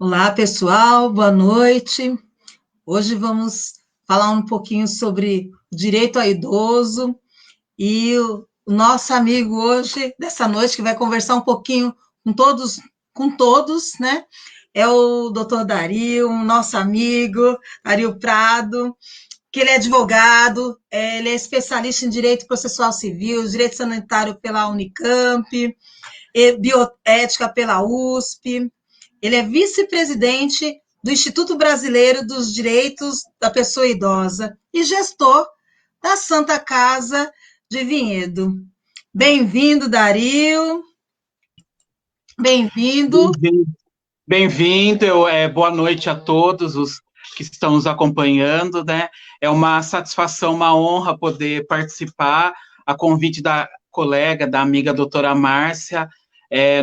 Olá, pessoal, boa noite. Hoje vamos falar um pouquinho sobre o direito ao idoso e o nosso amigo hoje, dessa noite, que vai conversar um pouquinho com todos, né? É o doutor Dario, um nosso amigo, Dario Prado, que ele é advogado, ele é especialista em direito processual civil, direito sanitário pela Unicamp, e bioética pela USP. Ele é vice-presidente do Instituto Brasileiro dos Direitos da Pessoa Idosa e gestor da Santa Casa de Vinhedo. Bem-vindo, Dario. Bem-vindo. Bem-vindo, boa noite a todos os que estão nos acompanhando, né? É uma satisfação, uma honra poder participar, a convite da colega, da amiga doutora Márcia.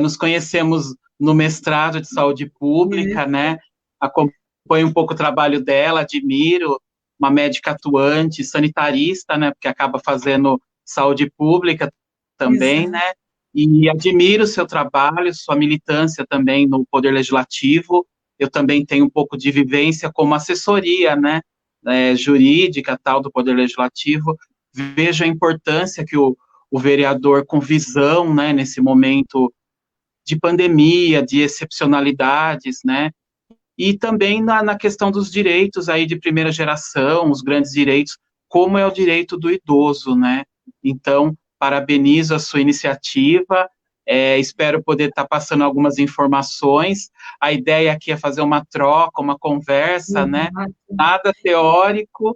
Nos conhecemos no mestrado de saúde pública, né? Acompanho um pouco o trabalho dela, admiro, uma médica atuante, sanitarista, né? Porque acaba fazendo saúde pública também, Exato. né? E admiro o seu trabalho, sua militância também no Poder Legislativo. Eu também tenho um pouco de vivência como assessoria, né, jurídica, tal, do Poder Legislativo. Vejo a importância que o vereador com visão, né, nesse momento de pandemia, de excepcionalidades, né, e também na questão dos direitos aí de primeira geração, os grandes direitos, como é o direito do idoso, né? Então, parabenizo a sua iniciativa, espero poder estar passando algumas informações. A ideia aqui é fazer uma troca, uma conversa, né? Nada teórico,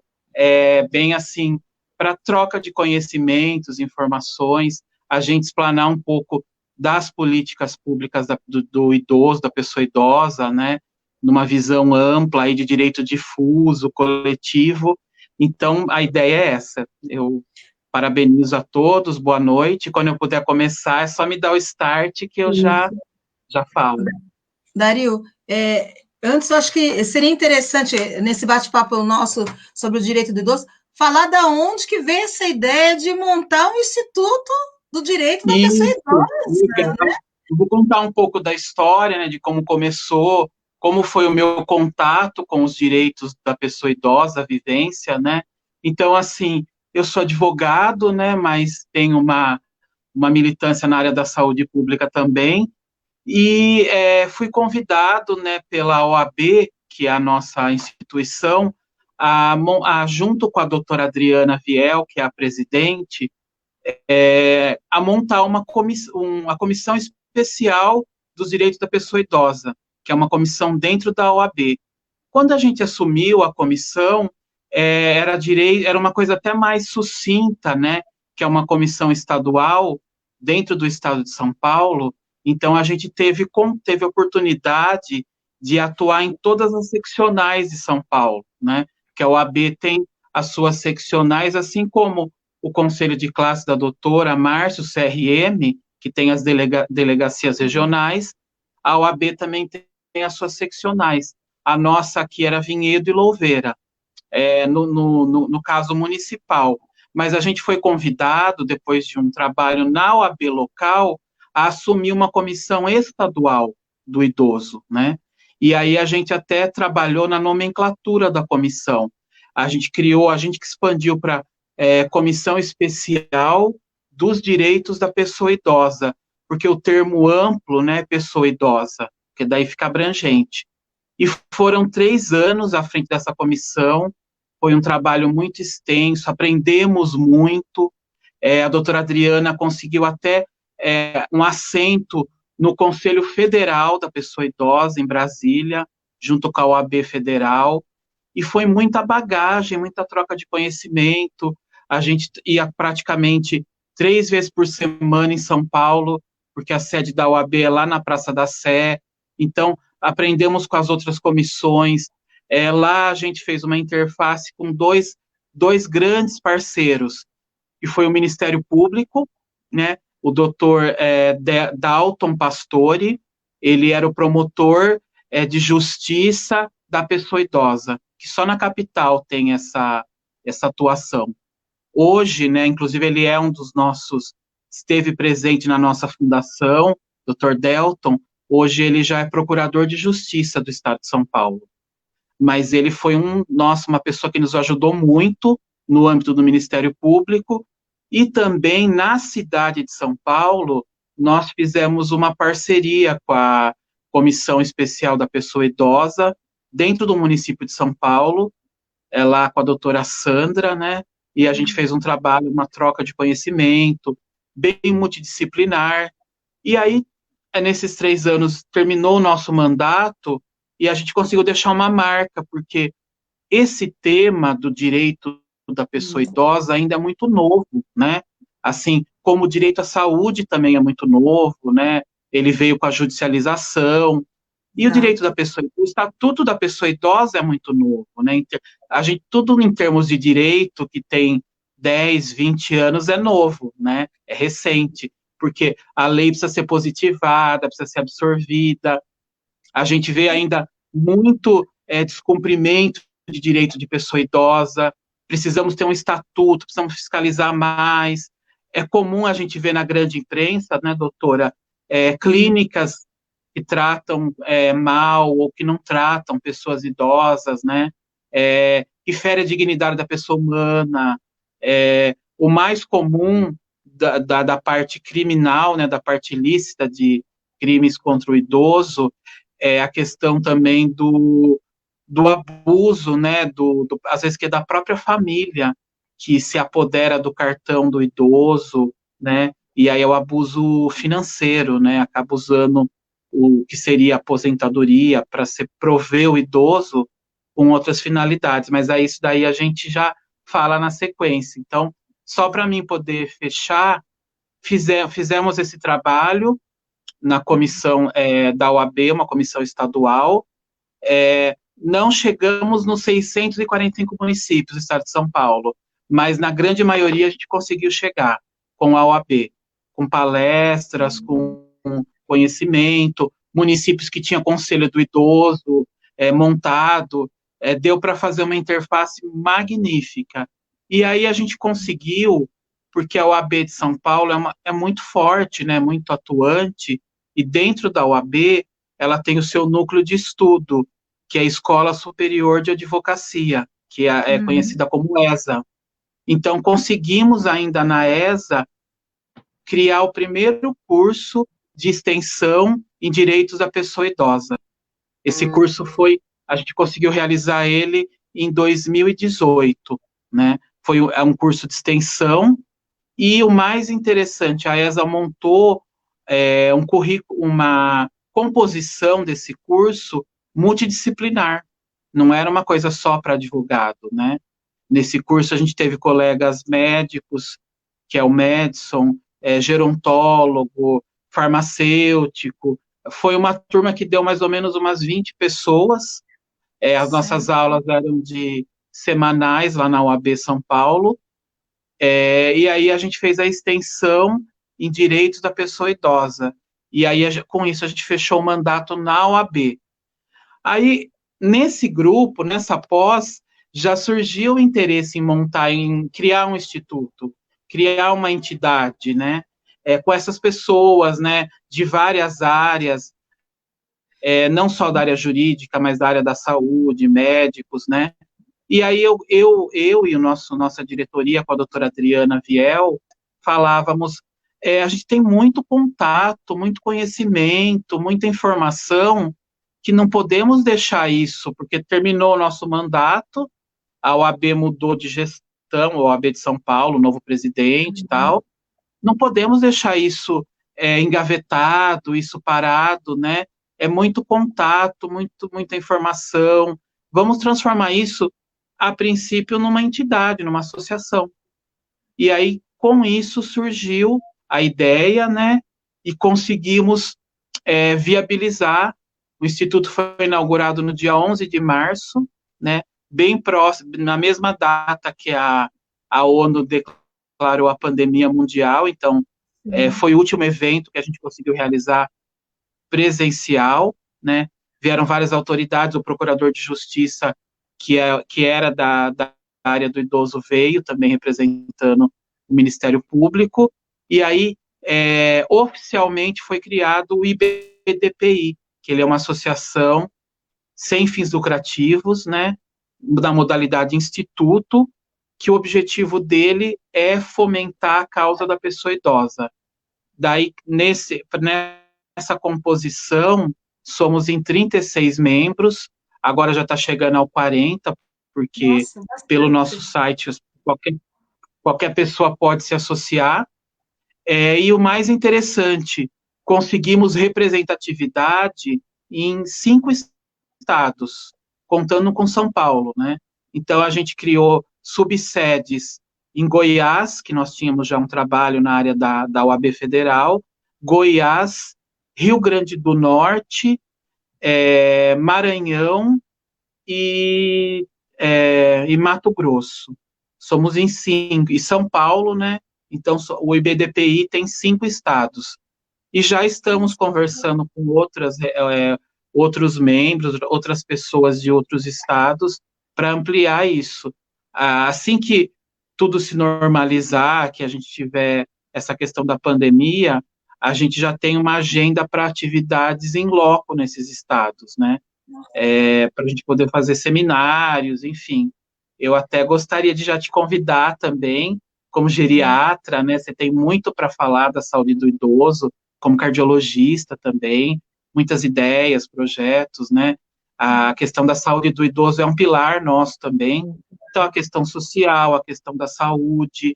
bem assim, para troca de conhecimentos, informações, a gente explanar um pouco das políticas públicas do idoso, da pessoa idosa, né? Numa visão ampla aí de direito difuso, coletivo. Então, a ideia é essa. Eu parabenizo a todos, boa noite. Quando eu puder começar, é só me dar o start que eu já falo. Dario, antes eu acho que seria interessante, nesse bate-papo nosso sobre o direito do idoso, falar da onde que veio essa ideia de montar um Instituto do Direito da Pessoa Isso, Idosa, legal. né? Eu vou contar um pouco da história, né, de como começou, como foi o meu contato com os direitos da pessoa idosa, a vivência, né? Então, assim, eu sou advogado, né, mas tenho uma militância na área da saúde pública também, e fui convidado, né, pela OAB, que é a nossa instituição, junto com a doutora Adriana Viel, que é a presidente, a montar a comissão especial dos direitos da pessoa idosa, que é uma comissão dentro da OAB. Quando a gente assumiu a comissão, era uma coisa até mais sucinta, né, que é uma comissão estadual dentro do estado de São Paulo. Então a gente teve oportunidade de atuar em todas as seccionais de São Paulo, né, que a OAB tem as suas seccionais, assim como o Conselho de Classe da doutora Márcio, CRM, que tem as delegacias regionais, a OAB também tem as suas seccionais. A nossa aqui era Vinhedo e Louveira, no caso municipal. Mas a gente foi convidado, depois de um trabalho na OAB local, a assumir uma comissão estadual do idoso, né? E aí a gente até trabalhou na nomenclatura da comissão. A gente expandiu para Comissão Especial dos Direitos da Pessoa Idosa, porque o termo amplo, né, pessoa idosa, que daí fica abrangente. E foram 3 anos à frente dessa comissão, foi um trabalho muito extenso, aprendemos muito, a doutora Adriana conseguiu até um assento no Conselho Federal da Pessoa Idosa, em Brasília, junto com a OAB Federal, e foi muita bagagem, muita troca de conhecimento. A gente ia praticamente 3 vezes por semana em São Paulo, porque a sede da OAB é lá na Praça da Sé. Então, aprendemos com as outras comissões. Lá a gente fez uma interface com dois grandes parceiros, que foi o Ministério Público, né? O doutor Dalton Pastore, ele era o promotor de justiça da pessoa idosa, que só na capital tem essa atuação. Hoje, né, inclusive ele é um dos nossos, esteve presente na nossa fundação, Dr. Delton, Hoje ele já é procurador de justiça do Estado de São Paulo. Mas ele foi uma pessoa que nos ajudou muito no âmbito do Ministério Público, e também na cidade de São Paulo, nós fizemos uma parceria com a Comissão Especial da Pessoa Idosa, dentro do município de São Paulo, lá com a doutora Sandra, né, e a gente fez um trabalho, uma troca de conhecimento, bem multidisciplinar, e aí, nesses 3 anos, terminou o nosso mandato, e a gente conseguiu deixar uma marca, porque esse tema do direito da pessoa idosa ainda é muito novo, né? Assim, como o direito à saúde também é muito novo, né? Ele veio com a judicialização, e o direito da pessoa, o estatuto da pessoa idosa é muito novo, né? A gente, tudo em termos de direito que tem 10, 20 anos é novo, né? É recente, porque a lei precisa ser positivada, precisa ser absorvida. A gente vê ainda muito descumprimento de direito de pessoa idosa, precisamos ter um estatuto, precisamos fiscalizar mais. É comum a gente ver na grande imprensa, né, doutora, clínicas que tratam mal ou que não tratam pessoas idosas, né, que fere a dignidade da pessoa humana. O mais comum da parte criminal, né, da parte ilícita de crimes contra o idoso, é a questão também do abuso, né, às vezes que é da própria família, que se apodera do cartão do idoso, né, e aí é o abuso financeiro, né, acaba usando o que seria aposentadoria para se prover o idoso com outras finalidades, mas aí isso daí a gente já fala na sequência. Então, só para mim poder fechar, fizemos esse trabalho na comissão da OAB, uma comissão estadual, não chegamos nos 645 municípios do estado de São Paulo, mas na grande maioria a gente conseguiu chegar com a OAB, com palestras, com conhecimento, municípios que tinham conselho do idoso montado, deu para fazer uma interface magnífica. E aí a gente conseguiu, porque a OAB de São Paulo é muito forte, né, muito atuante, e dentro da OAB ela tem o seu núcleo de estudo, que é a Escola Superior de Advocacia, que é conhecida como ESA. Então, conseguimos ainda na ESA criar o primeiro curso de extensão em direitos da pessoa idosa. Esse curso a gente conseguiu realizar ele em 2018, né? Foi um curso de extensão, e o mais interessante, a ESA montou um currículo, uma composição desse curso multidisciplinar, não era uma coisa só para advogado, né? Nesse curso a gente teve colegas médicos, que é o Madison, gerontólogo, farmacêutico, foi uma turma que deu mais ou menos umas 20 pessoas, as nossas aulas eram de semanais lá na UAB São Paulo, e aí a gente fez a extensão em direitos da pessoa idosa, e aí com isso a gente fechou o mandato na OAB. Aí, nesse grupo, nessa pós, já surgiu o interesse em criar um instituto, criar uma entidade, né, com essas pessoas, né, de várias áreas, não só da área jurídica, mas da área da saúde, médicos, né, e aí eu e nossa diretoria, com a doutora Adriana Viel, falávamos, a gente tem muito contato, muito conhecimento, muita informação, que não podemos deixar isso, porque terminou o nosso mandato, a OAB mudou de gestão, a OAB de São Paulo, novo presidente e tal, não podemos deixar isso engavetado, isso parado, né? É muito contato, muita informação, vamos transformar isso, a princípio, numa entidade, numa associação. E aí, com isso, surgiu a ideia, né? E conseguimos viabilizar. O Instituto foi inaugurado no dia 11 de março, né, bem próximo, na mesma data que a ONU declarou a pandemia mundial, então foi o último evento que a gente conseguiu realizar presencial, né, vieram várias autoridades, o Procurador de Justiça, que era da área do idoso, veio também representando o Ministério Público, e aí oficialmente foi criado o IBGE, IBDPI, que ele é uma associação sem fins lucrativos, né, da modalidade instituto, que o objetivo dele é fomentar a causa da pessoa idosa. Daí, nessa composição, somos em 36 membros, agora já está chegando ao 40, porque Nossa, pelo bastante. nosso site qualquer pessoa pode se associar. E o mais interessante, conseguimos representatividade em 5 estados, contando com São Paulo, né? Então, a gente criou subsedes em Goiás, que nós tínhamos já um trabalho na área da OAB Federal, Goiás, Rio Grande do Norte, Maranhão e Mato Grosso. Somos em 5, e São Paulo, né? Então, o IBDPI tem 5 estados. E já estamos conversando com outros membros, outras pessoas de outros estados, para ampliar isso. Assim que tudo se normalizar, que a gente tiver essa questão da pandemia, a gente já tem uma agenda para atividades em loco nesses estados, né? Para a gente poder fazer seminários, enfim. Eu até gostaria de já te convidar também, como geriatra, né? Você tem muito para falar da saúde do idoso, como cardiologista também, muitas ideias, projetos, né? A questão da saúde do idoso é um pilar nosso também. Então, a questão social, a questão da saúde,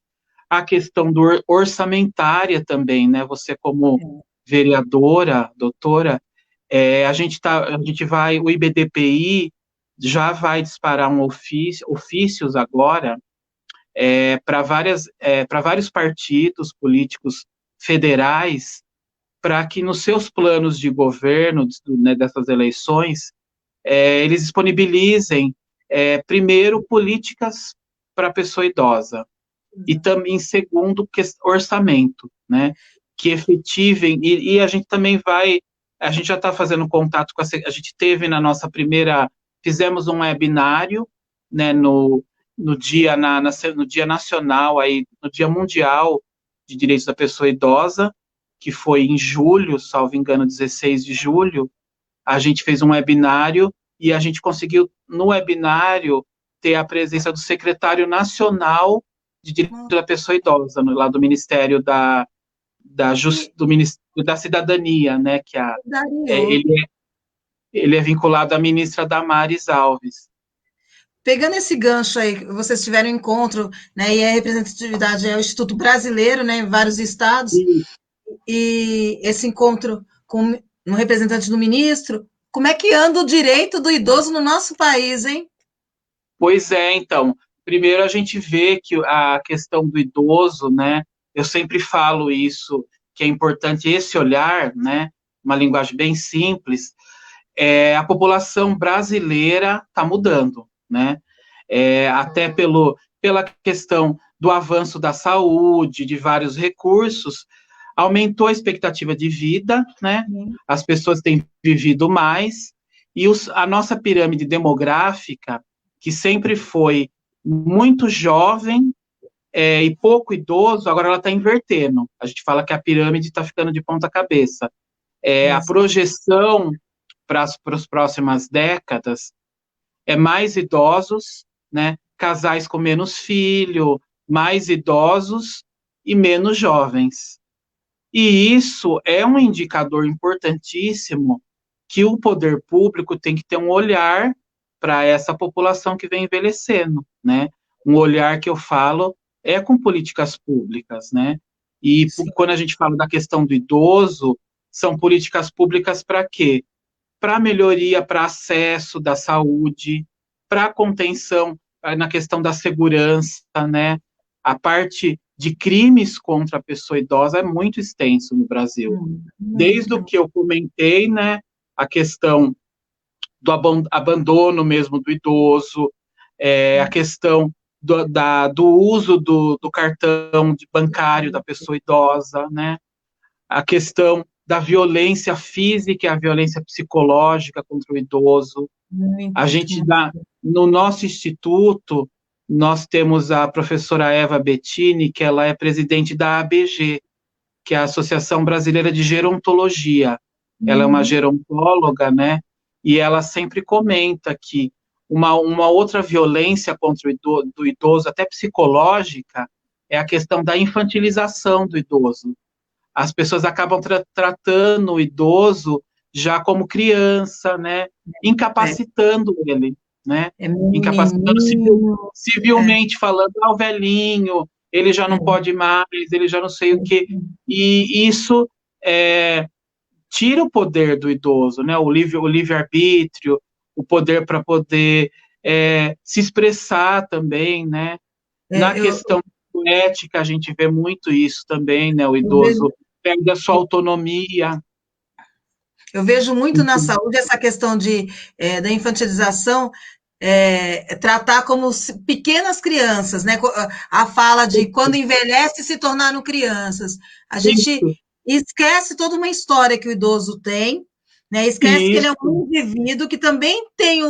a questão orçamentária também, né? Você como vereadora, doutora, o IBDPI já vai disparar ofícios agora para vários partidos políticos federais, para que nos seus planos de governo, né, dessas eleições, eles disponibilizem, primeiro, políticas para a pessoa idosa, e também, segundo, orçamento, né, que efetivem, e a gente também a gente já está fazendo contato a gente teve fizemos um webinário, né, no dia nacional, no dia mundial de direitos da pessoa idosa, que foi em julho, salvo engano, 16 de julho, a gente fez um webinário e a gente conseguiu, no webinário, ter a presença do secretário nacional de direitos da pessoa idosa, lá do Ministério do Ministério da Cidadania, né, ele é vinculado à ministra Damares Alves. Pegando esse gancho aí, vocês tiveram um encontro, né, e a representatividade é o Instituto Brasileiro, né, em vários estados, e esse encontro com um representante do ministro, como é que anda o direito do idoso no nosso país, hein? Pois é, então, primeiro a gente vê que a questão do idoso, né, eu sempre falo isso, que é importante esse olhar, né, uma linguagem bem simples, a população brasileira está mudando, né, até pela questão do avanço da saúde, de vários recursos, aumentou a expectativa de vida, né, as pessoas têm vivido mais, e a nossa pirâmide demográfica, que sempre foi muito jovem e pouco idoso, agora ela está invertendo. A gente fala que a pirâmide está ficando de ponta cabeça. A projeção para as próximas décadas é mais idosos, né, casais com menos filho, mais idosos e menos jovens. E isso é um indicador importantíssimo que o poder público tem que ter um olhar para essa população que vem envelhecendo, né? Um olhar que eu falo com políticas públicas, né? E quando a gente fala da questão do idoso, são políticas públicas para quê? Para melhoria, para acesso da saúde, para contenção na questão da segurança, né? A parte de crimes contra a pessoa idosa é muito extenso no Brasil. Desde o que eu comentei, né? A questão do abandono mesmo do idoso, a questão do uso do cartão bancário da pessoa idosa, né? A questão da violência física e a violência psicológica contra o idoso. A gente no nosso instituto, nós temos a professora Eva Bettini, que ela é presidente da ABG, que é a Associação Brasileira de Gerontologia. ela é uma gerontóloga, né? E ela sempre comenta que uma outra violência contra do idoso, até psicológica, é a questão da infantilização do idoso. As pessoas acabam tratando o idoso já como criança, né? Incapacitando ele, né? É Incapacitando menininho. civilmente, falando, o velhinho, ele já não pode mais, ele já não sei o quê. E isso tira o poder do idoso, né? O livre-arbítrio, o poder para poder se expressar também, né? Na Eu, questão ética, a gente vê muito isso também, né? O eu vejo, idoso perde a sua autonomia. eu vejo muito na saúde essa questão da infantilização, tratar como pequenas crianças, né? A fala de quando envelhece se tornaram crianças. A gente Isso, esquece toda uma história que o idoso tem, né? Esquece que ele é isso, um indivíduo que também tem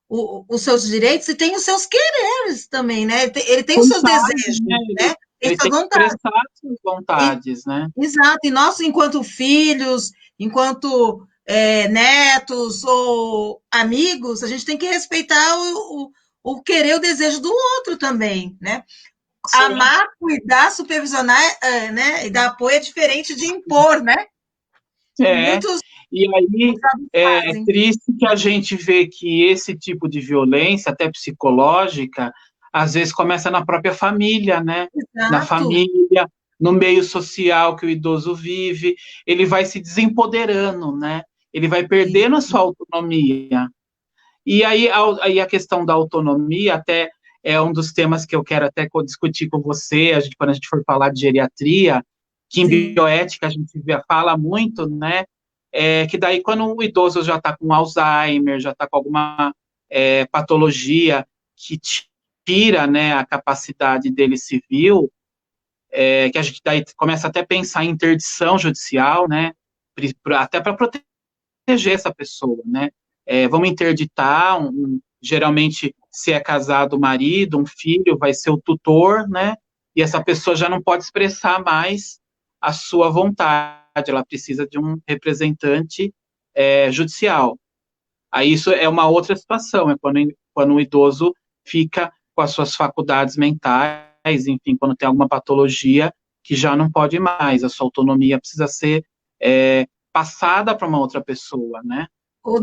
os seus direitos e tem os seus quereres também, né? Ele tem os seus vontade, desejos, né? né? Tem Ele suas tem que vontades. expressar suas E, vontades, né? exato. E nós, enquanto filhos, enquanto netos ou amigos, a gente tem que respeitar o querer, o desejo do outro também, né? Sim. Amar, cuidar, supervisionar, né? E dar apoio é diferente de impor, né? Que É, muitos e aí é fazem. triste que a gente vê que esse tipo de violência, até psicológica, às vezes começa na própria família, né? Na Exato. família, no meio social que o idoso vive, ele vai se desempoderando, né? Ele vai perdendo a sua autonomia. E aí a questão da autonomia até é um dos temas que eu quero até discutir com você, quando a gente for falar de geriatria, que em Sim. bioética a gente fala muito, né? Que daí quando o idoso já está com Alzheimer, já está com alguma patologia que tira, né, a capacidade dele civil, que a gente daí começa até a pensar em interdição judicial, né? Até para proteger essa pessoa, né? Vamos interditar, geralmente, se é casado o marido, um filho vai ser o tutor, né? E essa pessoa já não pode expressar mais a sua vontade, ela precisa de um representante judicial. Aí isso é uma outra situação, é quando o idoso fica com as suas faculdades mentais, enfim, quando tem alguma patologia que já não pode mais, a sua autonomia precisa ser passada para uma outra pessoa, né? Ô,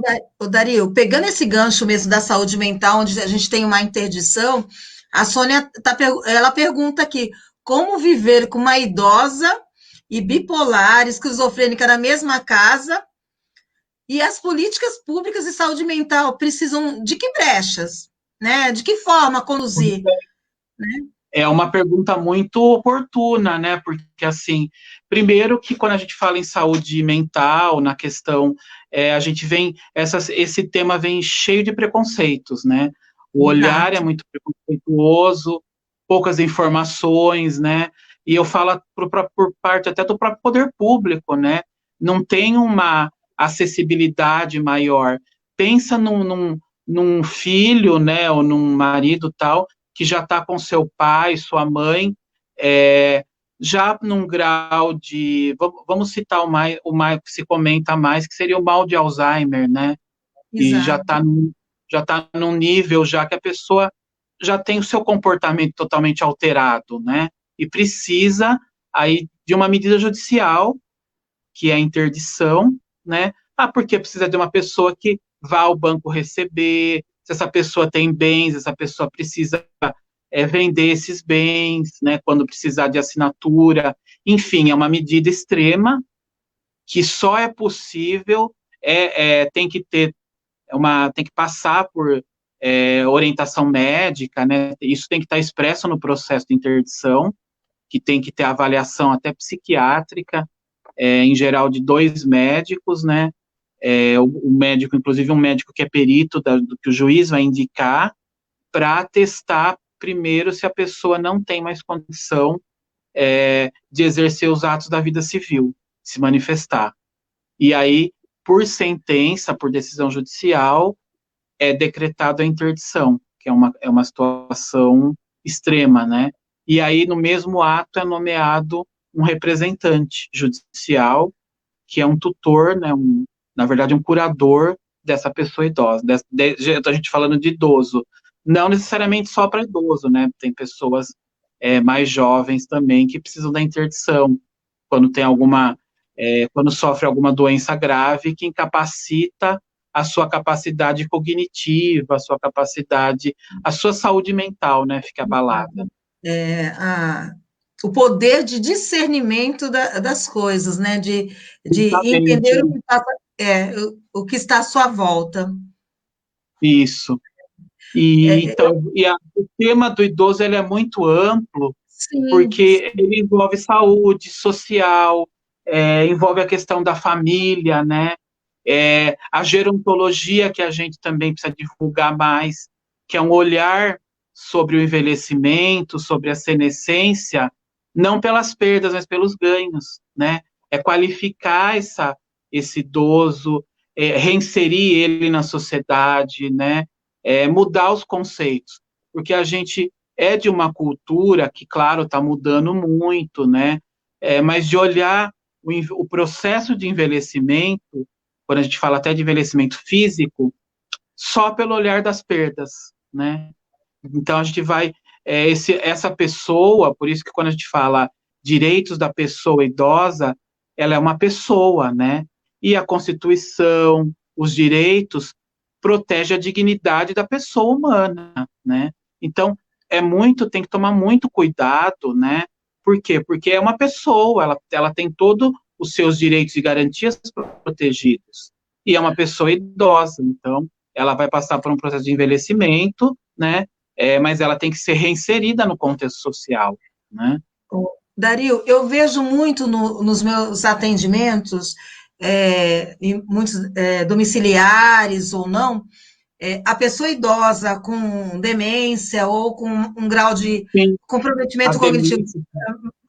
Dario, pegando esse gancho mesmo da saúde mental, onde a gente tem uma interdição, a Sônia ela pergunta aqui: como viver com uma idosa e bipolar, esquizofrênica na mesma casa? E as políticas públicas de saúde mental precisam de que brechas, né? De que forma conduzir? É uma pergunta muito oportuna, né? Porque, assim, primeiro que quando a gente fala em saúde mental, na questão, a gente vem, esse tema vem cheio de preconceitos, né? O olhar é Exato. muito preconceituoso, poucas informações, né? E eu falo por parte até do próprio poder público, né? Não tem uma acessibilidade maior. Pensa num filho, né, ou num marido tal, que já está com seu pai, sua mãe, já num grau de, vamos citar o mais que se comenta mais, que seria o mal de Alzheimer, né? E Exato. já tá num nível já que a pessoa já tem o seu comportamento totalmente alterado, né? E precisa aí de uma medida judicial, que é a interdição, né? Porque precisa de uma pessoa que vá ao banco receber, se essa pessoa tem bens, essa pessoa precisa vender esses bens, né, quando precisar de assinatura, enfim, é uma medida extrema que só é possível, tem que ter tem que passar por orientação médica, né, isso tem que estar expresso no processo de interdição, que tem que ter avaliação até psiquiátrica, em geral de 2 médicos, né, o médico, inclusive um médico que é perito do que o juiz vai indicar, para testar primeiro se a pessoa não tem mais condição de exercer os atos da vida civil, se manifestar. E aí, por sentença, por decisão judicial, é decretado a interdição, que é uma situação extrema, né? E aí, no mesmo ato, é nomeado um representante judicial que é um tutor, né, na verdade, um curador dessa pessoa idosa. A gente falando de idoso, não necessariamente só para idoso, né? Tem pessoas mais jovens também que precisam da interdição, quando tem quando sofre alguma doença grave que incapacita a sua capacidade cognitiva, a sua saúde mental, né, fica abalada. O poder de discernimento das coisas, né, de entender o que está à sua volta. Isso. O tema do idoso ele é muito amplo, sim, porque ele envolve saúde social, envolve a questão da família, né? A gerontologia, que a gente também precisa divulgar mais, que é um olhar sobre o envelhecimento, sobre a senescência, não pelas perdas, mas pelos ganhos, né? É qualificar esse idoso, reinserir ele na sociedade, né? Mudar os conceitos, porque a gente é de uma cultura que, claro, está mudando muito, né? Mas de olhar o processo de envelhecimento, quando a gente fala até de envelhecimento físico, só pelo olhar das perdas, né? Então a gente vai essa pessoa, por isso que quando a gente fala direitos da pessoa idosa, ela é uma pessoa, né? E a Constituição, os direitos protege a dignidade da pessoa humana, né? Então tem que tomar muito cuidado, né? Por quê? Porque é uma pessoa, ela tem todos os seus direitos e garantias protegidos. E é uma pessoa idosa, então ela vai passar por um processo de envelhecimento, né? Mas ela tem que ser reinserida no contexto social, né? Dario, eu vejo muito nos meus atendimentos, em muitos domiciliares ou não, a pessoa idosa com demência ou com um grau de Sim, comprometimento cognitivo,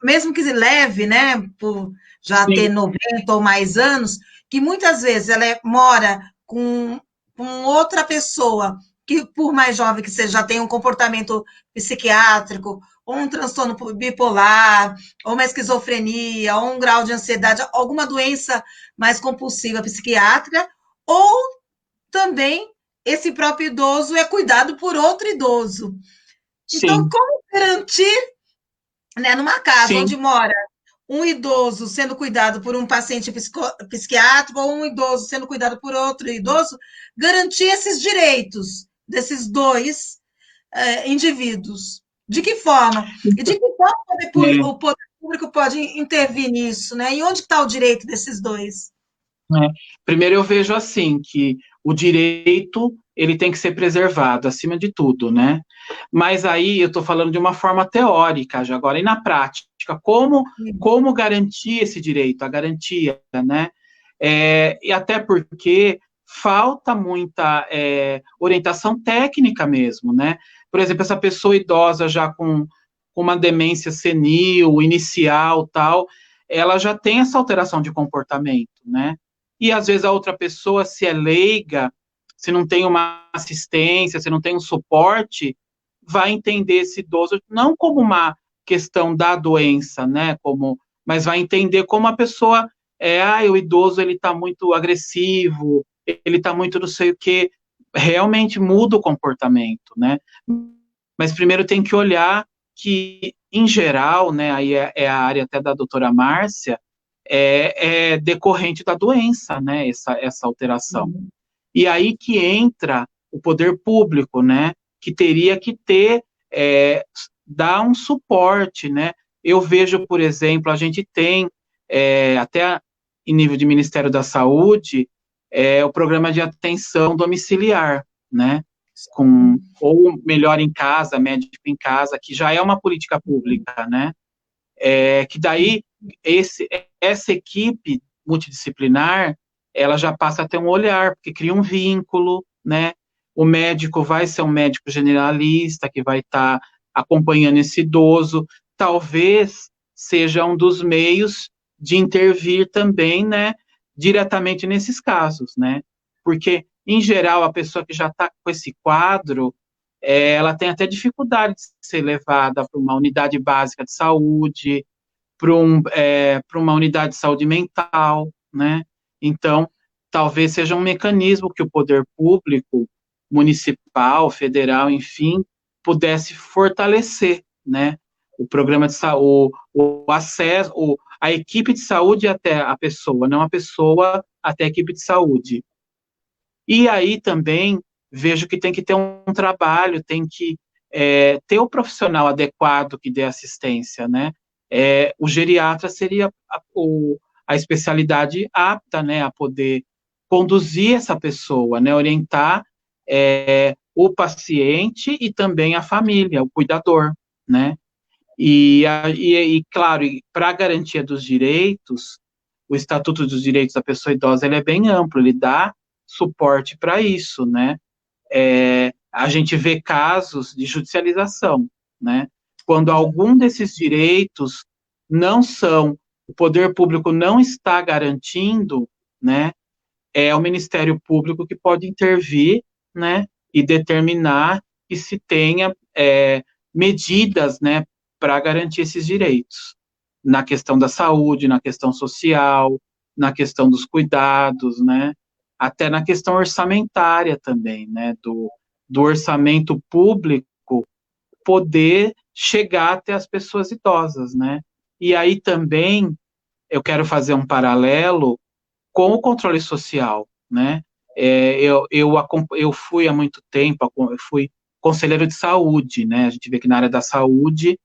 mesmo que leve, né, por já sim, ter 90 ou mais anos, que muitas vezes ela mora com outra pessoa que, por mais jovem que seja, já tem um comportamento psiquiátrico, ou um transtorno bipolar, ou uma esquizofrenia, ou um grau de ansiedade, alguma doença mais compulsiva psiquiátrica, ou também esse próprio idoso é cuidado por outro idoso. Então, sim, como garantir, né, numa casa sim. onde mora um idoso sendo cuidado por um paciente psiquiátrico ou um idoso sendo cuidado por outro idoso, garantir esses direitos desses dois indivíduos? De que forma? E de que forma o poder público pode intervir nisso, né? E onde está o direito desses dois? Primeiro eu vejo assim, que o direito ele tem que ser preservado acima de tudo, né? Mas aí eu estou falando de uma forma teórica já agora, e na prática, como garantir esse direito, a garantia, né? E até porque falta muita orientação técnica mesmo, né? Por exemplo, essa pessoa idosa já com uma demência senil, inicial, tal, ela já tem essa alteração de comportamento, né? E às vezes a outra pessoa, se é leiga, se não tem uma assistência, se não tem um suporte, vai entender esse idoso não como uma questão da doença, né? Mas vai entender como a pessoa o idoso ele está muito agressivo, ele está muito não sei o que, realmente muda o comportamento, né? Mas primeiro tem que olhar que, em geral, né, aí é a área até da doutora Márcia, decorrente da doença, né, essa alteração. E aí que entra o poder público, né, que teria que dar um suporte, né. Eu vejo, por exemplo, a gente tem, até em nível de Ministério da Saúde, o programa de atenção domiciliar, né, ou melhor em casa, médico em casa, que já é uma política pública, né, que daí essa equipe multidisciplinar, ela já passa a ter um olhar, porque cria um vínculo, né? O médico vai ser um médico generalista, que vai estar acompanhando esse idoso, talvez seja um dos meios de intervir também, né, diretamente nesses casos, né? Porque, em geral, a pessoa que já está com esse quadro, ela tem até dificuldade de ser levada para uma unidade básica de saúde, para uma unidade de saúde mental, né? Então, talvez seja um mecanismo que o poder público, municipal, federal, enfim, pudesse fortalecer, né? O programa de saúde, o acesso, a equipe de saúde até a pessoa, não a pessoa até a equipe de saúde. E aí também vejo que tem que ter um trabalho, tem que ter o profissional adequado que dê assistência, né? O geriatra seria a especialidade apta, né, a poder conduzir essa pessoa, né, orientar o paciente e também a família, o cuidador, né? E claro, para a garantia dos direitos, o Estatuto dos Direitos da Pessoa Idosa ele é bem amplo, ele dá suporte para isso, né? A gente vê casos de judicialização, né? Quando algum desses direitos não são, o poder público não está garantindo, né? É o Ministério Público que pode intervir, né? E determinar que se tenha medidas, né? Para garantir esses direitos, na questão da saúde, na questão social, na questão dos cuidados, né? Até na questão orçamentária também, né? Do orçamento público poder chegar até as pessoas idosas, né? E aí também eu quero fazer um paralelo com o controle social, né? Eu fui há muito tempo, eu fui conselheiro de saúde, né? A gente vê que na área da saúde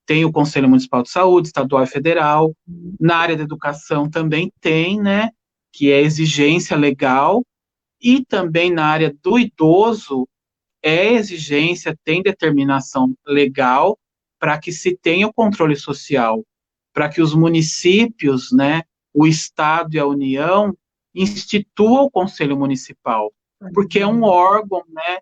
tem o Conselho Municipal de Saúde, estadual e federal. Na área da educação também tem, né? Que é exigência legal. E também na área do idoso é exigência, tem determinação legal para que se tenha o controle social, para que os municípios, né, o Estado e a União instituam o Conselho Municipal, porque é um órgão, né,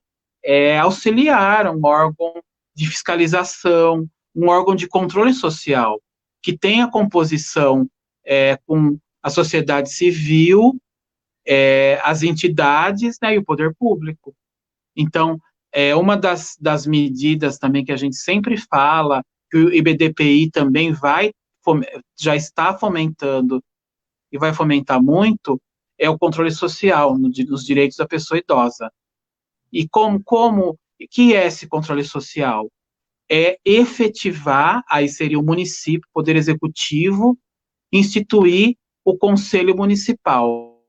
auxiliar, um órgão de fiscalização, um órgão de controle social, que tem a composição com a sociedade civil, as entidades, né, e o poder público. Então, uma das medidas também que a gente sempre fala, que o IBDPI também já está fomentando e vai fomentar muito, é o controle social nos direitos da pessoa idosa. E que é esse controle social? É efetivar, aí seria o município, o poder executivo, instituir o conselho municipal.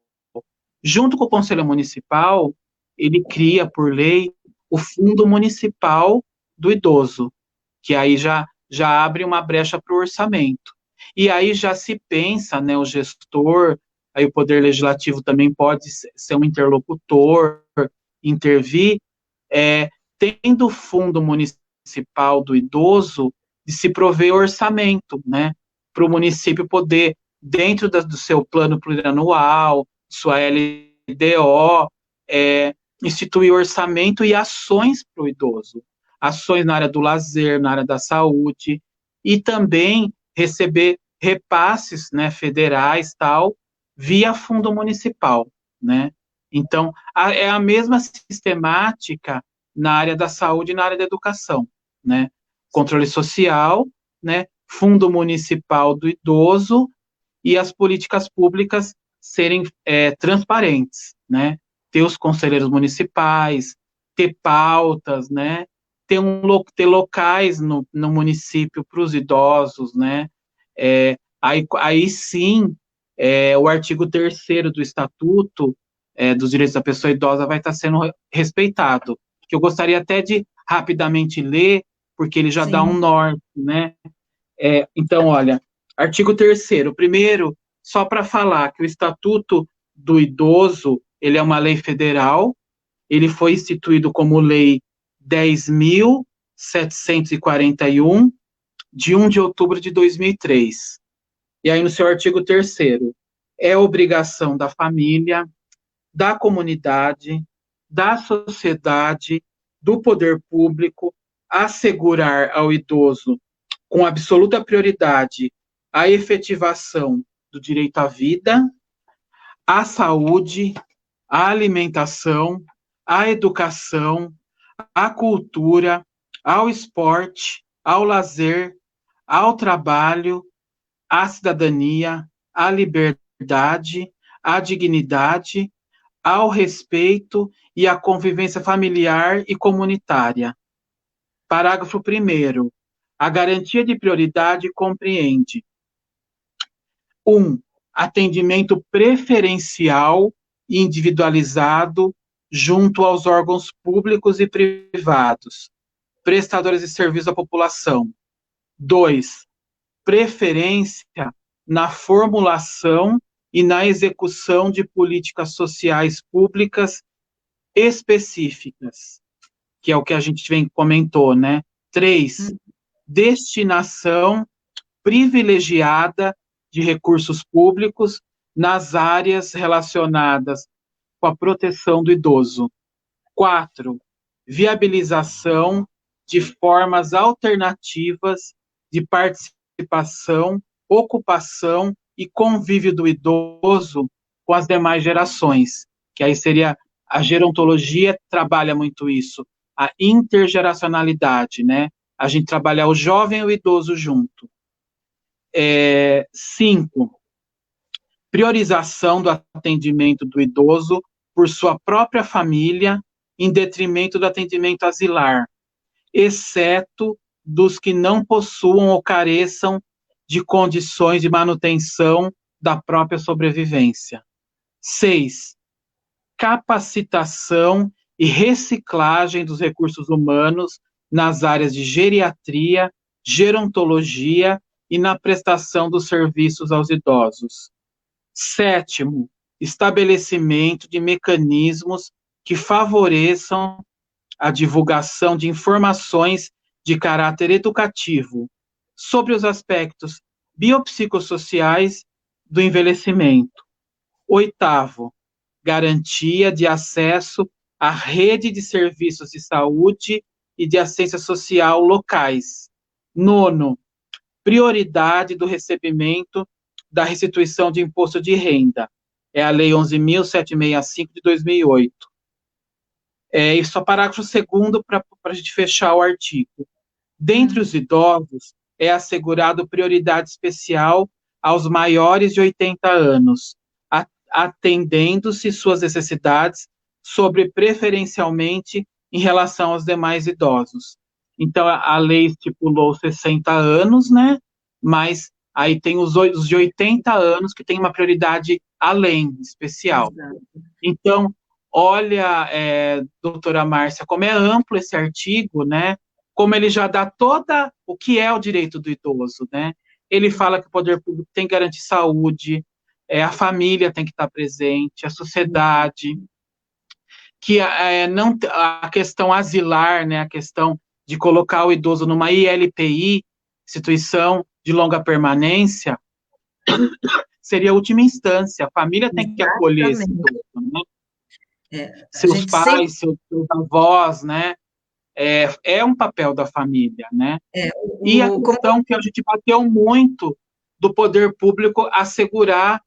Junto com o conselho municipal, ele cria, por lei, o Fundo Municipal do Idoso, que aí já abre uma brecha para o orçamento. E aí já se pensa, né, o gestor, aí o Poder Legislativo também pode ser um interlocutor, intervir, tendo o Fundo Municipal do Idoso, de se prover orçamento, né, para o município poder, dentro do seu plano plurianual, sua LDO, instituir orçamento e ações para o idoso, ações na área do lazer, na área da saúde, e também receber repasses, né, federais, tal, via fundo municipal, né? Então, é a mesma sistemática na área da saúde e na área da educação, né? Controle social, né? Fundo municipal do idoso e as políticas públicas serem transparentes, né? Ter os conselheiros municipais, ter pautas, né? Ter locais no município para os idosos, né? Aí sim, o artigo 3º do Estatuto dos Direitos da Pessoa Idosa vai estar sendo respeitado, que eu gostaria até de rapidamente ler, porque ele já dá um norte, né? Então, olha, artigo 3º, primeiro, só para falar que o Estatuto do Idoso, ele é uma lei federal, ele foi instituído como lei 10.741, de 1 de outubro de 2003. E aí, no seu artigo 3º, é obrigação da família, da comunidade, da sociedade, do poder público, assegurar ao idoso, com absoluta prioridade, a efetivação do direito à vida, à saúde, à alimentação, à educação, à cultura, ao esporte, ao lazer, ao trabalho, à cidadania, à liberdade, liberdade, à dignidade, ao respeito e à convivência familiar e comunitária. Parágrafo 1º. A garantia de prioridade compreende: 1. Atendimento preferencial e individualizado junto aos órgãos públicos e privados, prestadores de serviço à população. 2. Preferência na formulação e na execução de políticas sociais públicas específicas, que é o que a gente comentou, né? 3. Destinação privilegiada de recursos públicos nas áreas relacionadas com a proteção do idoso. 4. Viabilização de formas alternativas de participação, ocupação e convívio do idoso com as demais gerações, que aí seria a gerontologia, trabalha muito isso, a intergeracionalidade, né? A gente trabalhar o jovem e o idoso junto. 5. Priorização do atendimento do idoso por sua própria família, em detrimento do atendimento asilar, exceto dos que não possuam ou careçam de condições de manutenção da própria sobrevivência. 6. Capacitação e reciclagem dos recursos humanos nas áreas de geriatria, gerontologia e na prestação dos serviços aos idosos. 7. Estabelecimento de mecanismos que favoreçam a divulgação de informações de caráter educativo sobre os aspectos biopsicossociais do envelhecimento. 8. Garantia de acesso à rede de serviços de saúde e de assistência social locais. 9. Prioridade do recebimento da restituição de imposto de renda. É a Lei 11.765 de 2008. Isso é o parágrafo 2º para a gente fechar o artigo. Dentre os idosos, é assegurado prioridade especial aos maiores de 80 anos, atendendo-se suas necessidades sobre preferencialmente em relação aos demais idosos. Então, a lei estipulou 60 anos, né? Mas aí tem os de 80 anos que tem uma prioridade além, especial. Exato. Então, olha, doutora Márcia, como é amplo esse artigo, né? Como ele já dá toda o que é o direito do idoso, né? Ele fala que o poder público tem que garantir saúde, a família tem que estar presente, a sociedade, que não, a questão asilar, né? A questão de colocar o idoso numa ILPI, instituição de longa permanência, seria a última instância. A família tem que acolher esse idoso, né? Seus pais, seus avós, né? É um papel da família, né? E a questão que a gente bateu muito do poder público assegurar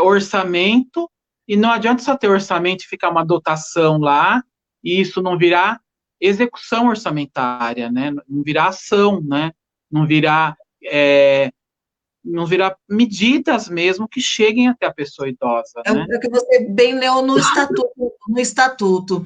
orçamento, e não adianta só ter orçamento e ficar uma dotação lá, e isso não virar execução orçamentária, né? Não virar ação, né? Não virar medidas mesmo que cheguem até a pessoa idosa. Né? É o que você bem leu no estatuto.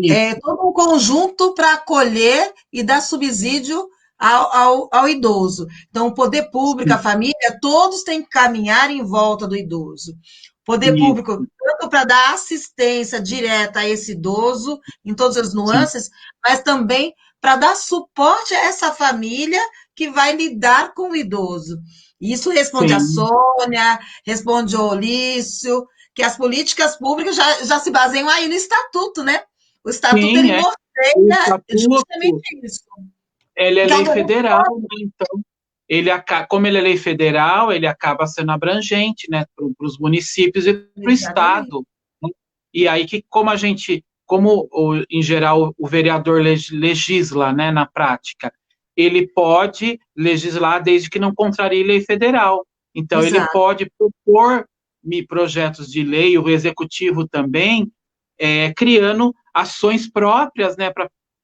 É todo um conjunto para acolher e dar subsídio ao idoso. Então, o poder público, a família, todos têm que caminhar em volta do idoso. Poder público, tanto para dar assistência direta a esse idoso, em todas as nuances, mas também para dar suporte a essa família que vai lidar com o idoso. Isso responde a Sônia, responde ao Olício, que as políticas públicas já se baseiam aí no estatuto, né? O estatuto, ele norteia justamente isso. Ele é lei federal, né? Então, como ele é lei federal, ele acaba sendo abrangente, né, para os municípios e para o Estado. Né? E aí, em geral, o vereador legisla, né, na prática, ele pode legislar desde que não contrarie lei federal. Então, Exato. Ele pode propor projetos de lei, o executivo também, criando ações próprias, né,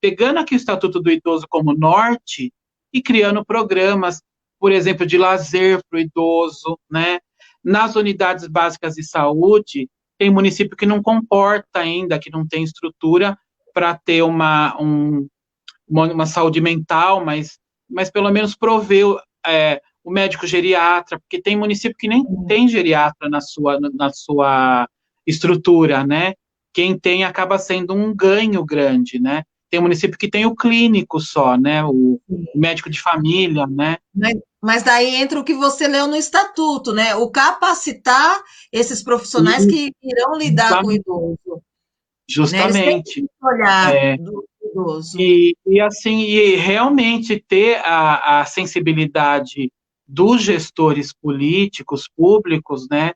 pegando aqui o Estatuto do Idoso como norte e criando programas, por exemplo, de lazer para o idoso, né, Nas unidades básicas de saúde, tem município que não comporta ainda, que não tem estrutura para ter uma saúde mental, mas pelo menos prover o médico geriatra, porque tem município que nem tem geriatra na sua estrutura, né? Quem tem acaba sendo um ganho grande, né? Tem município que tem o clínico só, né? O médico de família, né? Mas daí entra o que você leu no estatuto, né? O capacitar esses profissionais que irão lidar com o idoso, né? Eles têm Justamente. que olhar do idoso. Assim, e realmente ter a sensibilidade dos gestores políticos, públicos, né,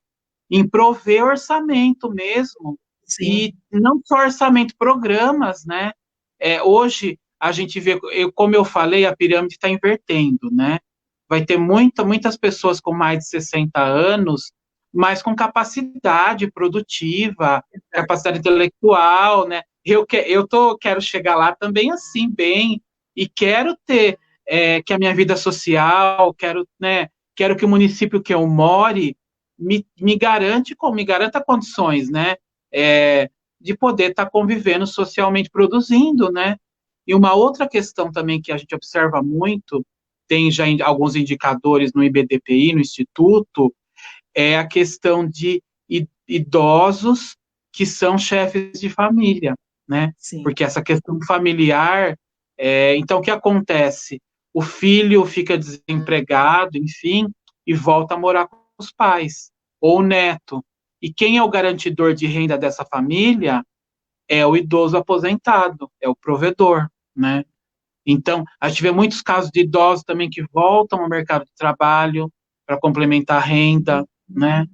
em prover orçamento mesmo, Sim. e não só orçamento, programas, né, hoje a gente vê, como eu falei, a pirâmide está invertendo, né, vai ter muitas pessoas com mais de 60 anos, mas com capacidade produtiva, capacidade intelectual, né, quero chegar lá também assim, bem, e quero ter que a minha vida social, quero que o município que eu more me garanta condições, né, de poder estar convivendo socialmente, produzindo, né. E uma outra questão também que a gente observa muito, tem já alguns indicadores no IBDPI, no Instituto, é a questão de idosos que são chefes de família, né? Sim. Porque essa questão familiar, então o que acontece? O filho fica desempregado, enfim, e volta a morar com os pais, ou o neto. E quem é o garantidor de renda dessa família é o idoso aposentado, é o provedor, né? Então, a gente vê muitos casos de idosos também que voltam ao mercado de trabalho para complementar a renda, né?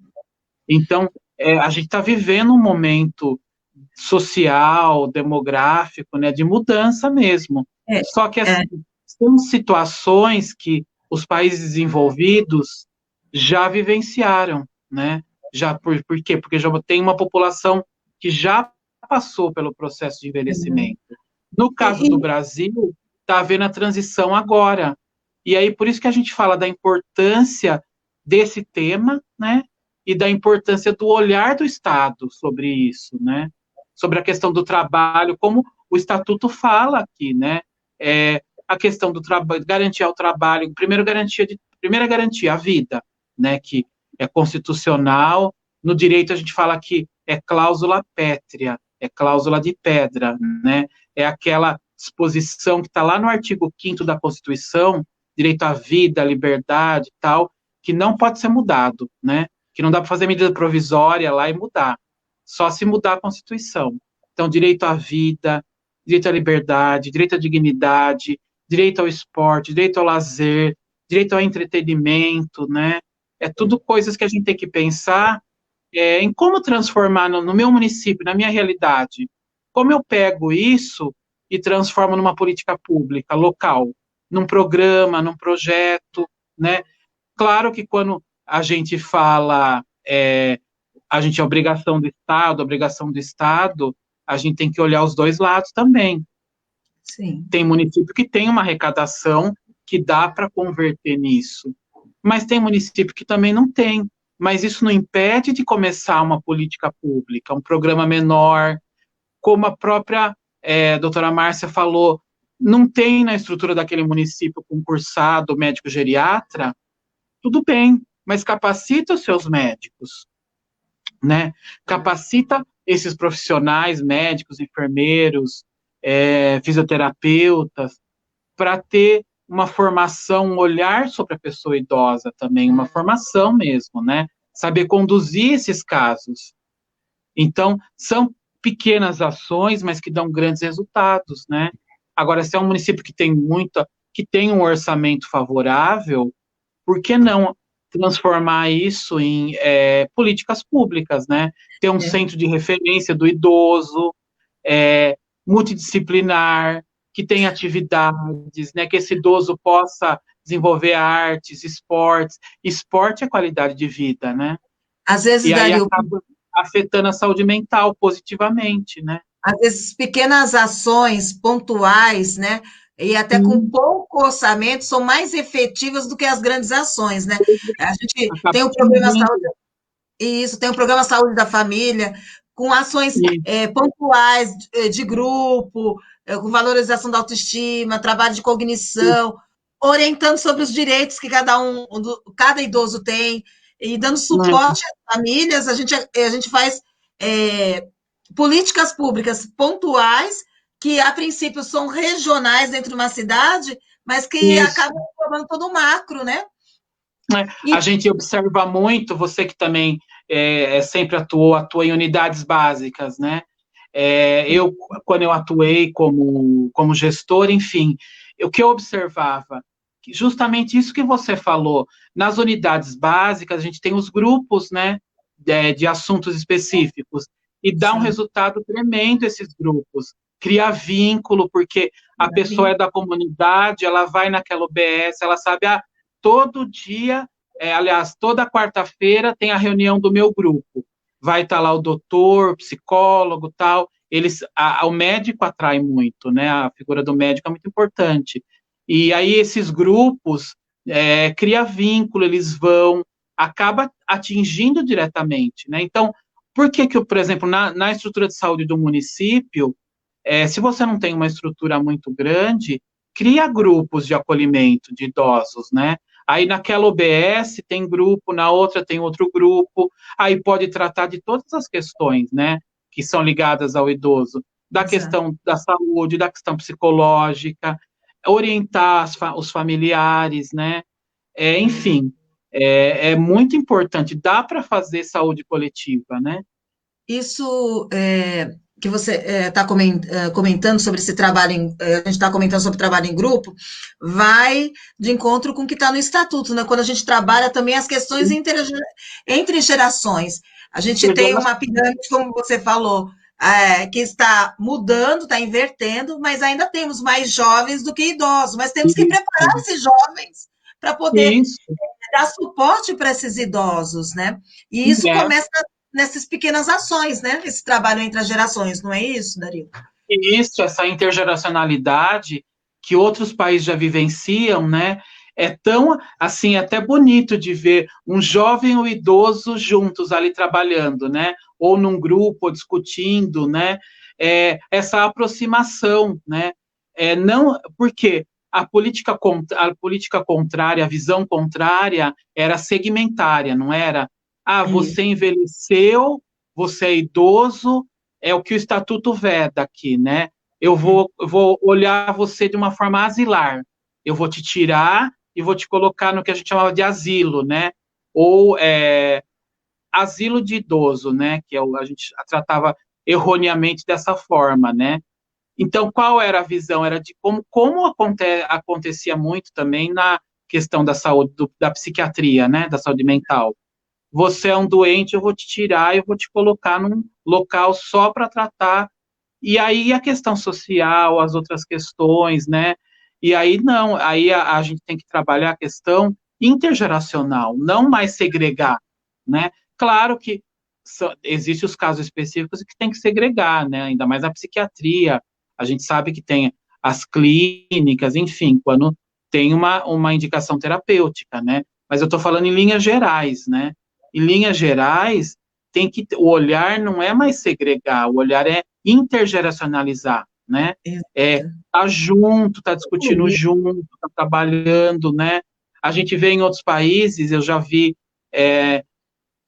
Então, a gente está vivendo um momento social, demográfico, né, de mudança mesmo. É, Só que, é, assim, são situações que os países desenvolvidos já vivenciaram, né? Por quê? Porque já tem uma população que já passou pelo processo de uhum. envelhecimento. No caso do E, Brasil, está havendo a transição agora. E aí, por isso que a gente fala da importância desse tema, né? E da importância do olhar do Estado sobre isso, né? Sobre a questão do trabalho, como o Estatuto fala aqui, né? A questão do trabalho, garantir o trabalho, primeira garantia, a vida, né? Que é constitucional. No direito a gente fala que é cláusula pétrea, é cláusula de pedra, né? É aquela disposição que está lá no artigo 5º da Constituição, direito à vida, à liberdade e tal, que não pode ser mudado, né? Que não dá para fazer medida provisória lá e mudar, só se mudar a Constituição. Então, direito à vida, direito à liberdade, direito à dignidade, direito ao esporte, direito ao lazer, direito ao entretenimento, né? É tudo coisas que a gente tem que pensar em como transformar no meu município, na minha realidade. Como eu pego isso e transformo numa política pública local, num programa, num projeto, né? Claro que quando a gente fala, a gente é obrigação do Estado, a gente tem que olhar os dois lados também. sim. Tem município que tem uma arrecadação que dá para converter nisso, mas tem município que também não tem. Mas isso não impede de começar uma política pública, um programa menor, como a própria doutora Márcia falou, não tem na estrutura daquele município concursado médico geriatra, tudo bem, mas capacita os seus médicos, né? Capacita esses profissionais, médicos, enfermeiros, fisioterapeutas, para ter uma formação, um olhar sobre a pessoa idosa também, uma formação mesmo, né? Saber conduzir esses casos. Então, são pequenas ações, mas que dão grandes resultados, né? Agora, se é um município que tem um orçamento favorável, por que não transformar isso em políticas públicas, né? Ter um centro de referência do idoso, multidisciplinar, que tenha atividades, né? Que esse idoso possa desenvolver artes, esportes. Esporte é qualidade de vida, né? Às vezes, E aí Dario, acaba afetando a saúde mental positivamente, né? às vezes pequenas ações pontuais, né? e até com pouco orçamento, são mais efetivas do que as grandes ações, né? A gente Acaba tem o programa atingindo. Saúde, isso, tem o programa Saúde da Família, com ações E, pontuais de grupo, com valorização da autoestima, trabalho de cognição, orientando sobre os direitos que cada idoso tem, e dando suporte às famílias, a gente faz políticas públicas pontuais, que a princípio são regionais dentro de uma cidade, mas que isso. acabam formando todo o macro, né? A E, gente observa muito, você que também sempre atua em unidades básicas, né? Quando eu atuei como gestor, enfim, o que eu observava, justamente isso que você falou, nas unidades básicas, a gente tem os grupos, né, de assuntos específicos, e dá um sim, resultado tremendo esses grupos, cria vínculo, porque a pessoa é da comunidade, ela vai naquela UBS, ela sabe, todo dia, aliás, toda quarta-feira tem a reunião do meu grupo, vai estar lá o doutor, psicólogo, tal, o médico atrai muito, né? A figura do médico é muito importante. E aí esses grupos cria vínculo, eles acaba atingindo diretamente, né? Então, por que por exemplo, na estrutura de saúde do município, se você não tem uma estrutura muito grande, cria grupos de acolhimento de idosos, né? Aí naquela OBS tem grupo, na outra tem outro grupo, aí pode tratar de todas as questões, né, que são ligadas ao idoso, da exato. questão da saúde, da questão psicológica, orientar os familiares, né, enfim, é muito importante, dá para fazer saúde coletiva, né? Isso que você está comentando sobre esse trabalho, a gente está comentando sobre trabalho em grupo, vai de encontro com o que está no estatuto, né? Quando a gente trabalha também as questões entre gerações. A gente tem uma pirâmide, como você falou, que está mudando, está invertendo, mas ainda temos mais jovens do que idosos, mas temos que preparar Isso, esses jovens para poder isso, dar suporte para esses idosos, né? E isso é. começa nessas pequenas ações, né? Esse trabalho entre as gerações, não é isso, Dario? Isso, essa intergeracionalidade que outros países já vivenciam, né? É tão, assim, até bonito de ver um jovem e um idoso juntos ali trabalhando, né? Ou num grupo, ou discutindo, né? Essa aproximação, né? Não, porque a política contrária, a visão contrária era segmentária, não era? Você envelheceu, você é idoso, é o que o estatuto veda aqui, né? Eu vou olhar você de uma forma asilar. Eu vou te tirar e vou te colocar no que a gente chamava de asilo, né? Ou asilo de idoso, né? Que a gente tratava erroneamente dessa forma, né? Então, qual era a visão? Era de como acontecia muito também na questão da saúde, da psiquiatria, né? Da saúde mental. Você é um doente, eu vou te tirar, eu vou te colocar num local só para tratar. E aí a questão social, as outras questões, né? E aí não, aí a gente tem que trabalhar a questão intergeracional, não mais segregar, né? Claro que existem os casos específicos que tem que segregar, né? Ainda mais na psiquiatria. A gente sabe que tem as clínicas, enfim, quando tem uma indicação terapêutica, né? Mas eu estou falando em linhas gerais, né? Em linhas gerais, o olhar não é mais segregar, o olhar é intergeracionalizar, né? Tá junto, tá discutindo junto, tá trabalhando, né? A gente vê em outros países, eu já vi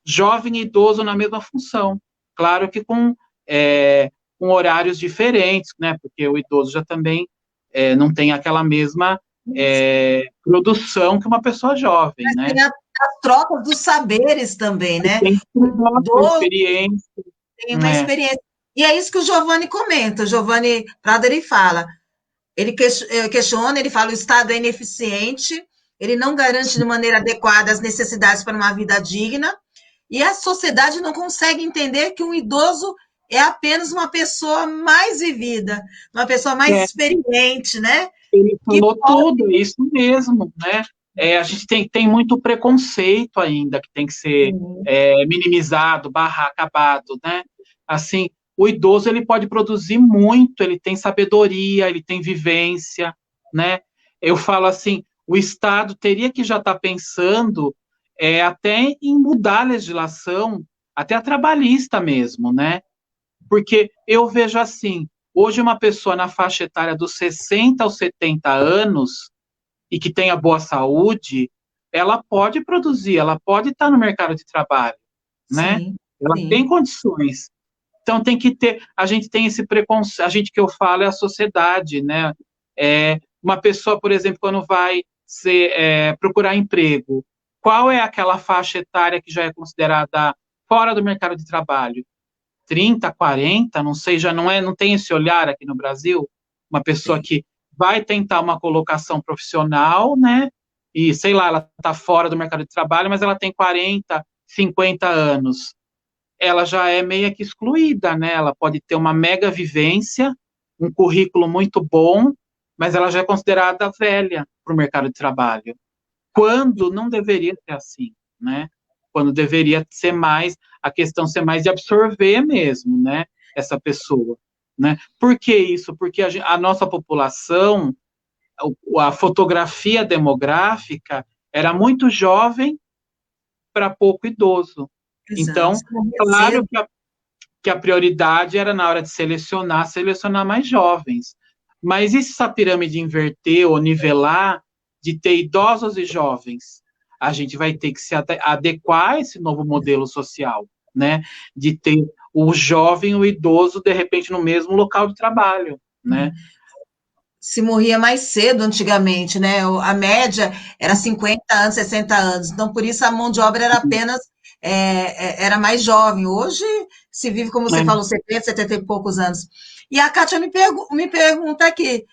jovem e idoso na mesma função, claro que com horários diferentes, né? Porque o idoso já também não tem aquela mesma produção que uma pessoa jovem, né? Tem as trocas dos saberes também, né? Tem O idoso experiência, tem uma né? experiência. E é isso que o Giovanni comenta. O Giovanni Prado, ele fala, ele questiona, ele fala, o Estado é ineficiente, ele não garante de maneira adequada as necessidades para uma vida digna, e a sociedade não consegue entender que um idoso é apenas uma pessoa mais vivida, uma pessoa mais É, experiente, né? ele Que falou tudo, é isso mesmo, né? A gente tem muito preconceito ainda que tem que ser minimizado, acabado, né? Assim, o idoso ele pode produzir muito, ele tem sabedoria, ele tem vivência, né? Eu falo assim, o Estado teria que já estar pensando até em mudar a legislação, até a trabalhista mesmo, né? Porque eu vejo assim, hoje uma pessoa na faixa etária dos 60 aos 70 anos e que tenha boa saúde, ela pode produzir, ela pode estar no mercado de trabalho, né? Sim, Ela tem sim. condições. Então tem que ter, a gente tem esse preconceito, a gente que eu falo é a sociedade, né? Uma pessoa, por exemplo, quando vai procurar emprego, qual é aquela faixa etária que já é considerada fora do mercado de trabalho? 30, 40, não sei, já não tem esse olhar aqui no Brasil, uma pessoa Sim. que vai tentar uma colocação profissional, né? E sei lá, ela está fora do mercado de trabalho, mas ela tem 40, 50 anos. Ela já é meio que excluída, né? Ela pode ter uma mega vivência, um currículo muito bom, mas ela já é considerada velha para o mercado de trabalho. Quando não deveria ser assim, né? Quando deveria ser mais, a questão ser mais de absorver mesmo, né? Essa pessoa, né? Por que isso? Porque a nossa população, a fotografia demográfica era muito jovem para pouco idoso. Exato. Então, Se morrer claro cedo. que a prioridade era na hora de selecionar mais jovens. Mas e se essa pirâmide inverter ou nivelar de ter idosos e jovens? A gente vai ter que se adequar a esse novo modelo social, né? De ter o jovem e o idoso, de repente, no mesmo local de trabalho, né? Se morria mais cedo antigamente, né? A média era 50 anos, 60 anos. Então, por isso a mão de obra era apenas era mais jovem. Hoje se vive, como você É, falou, 70, 70 e poucos anos. E a Kátia me pergunta aqui,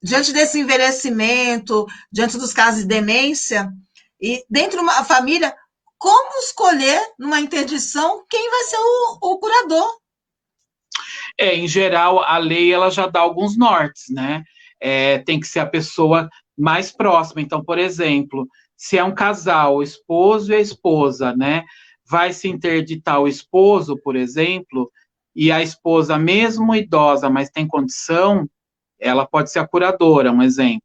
diante desse envelhecimento, diante dos casos de demência, e dentro de uma família, como escolher numa interdição quem vai ser o curador? em geral, a lei ela já dá alguns nortes, né? Tem que ser a pessoa mais próxima. Então, por exemplo, se é um casal, o esposo e a esposa, né? Vai se interditar o esposo, por exemplo, e a esposa, mesmo idosa, mas tem condição, ela pode ser a curadora, um exemplo.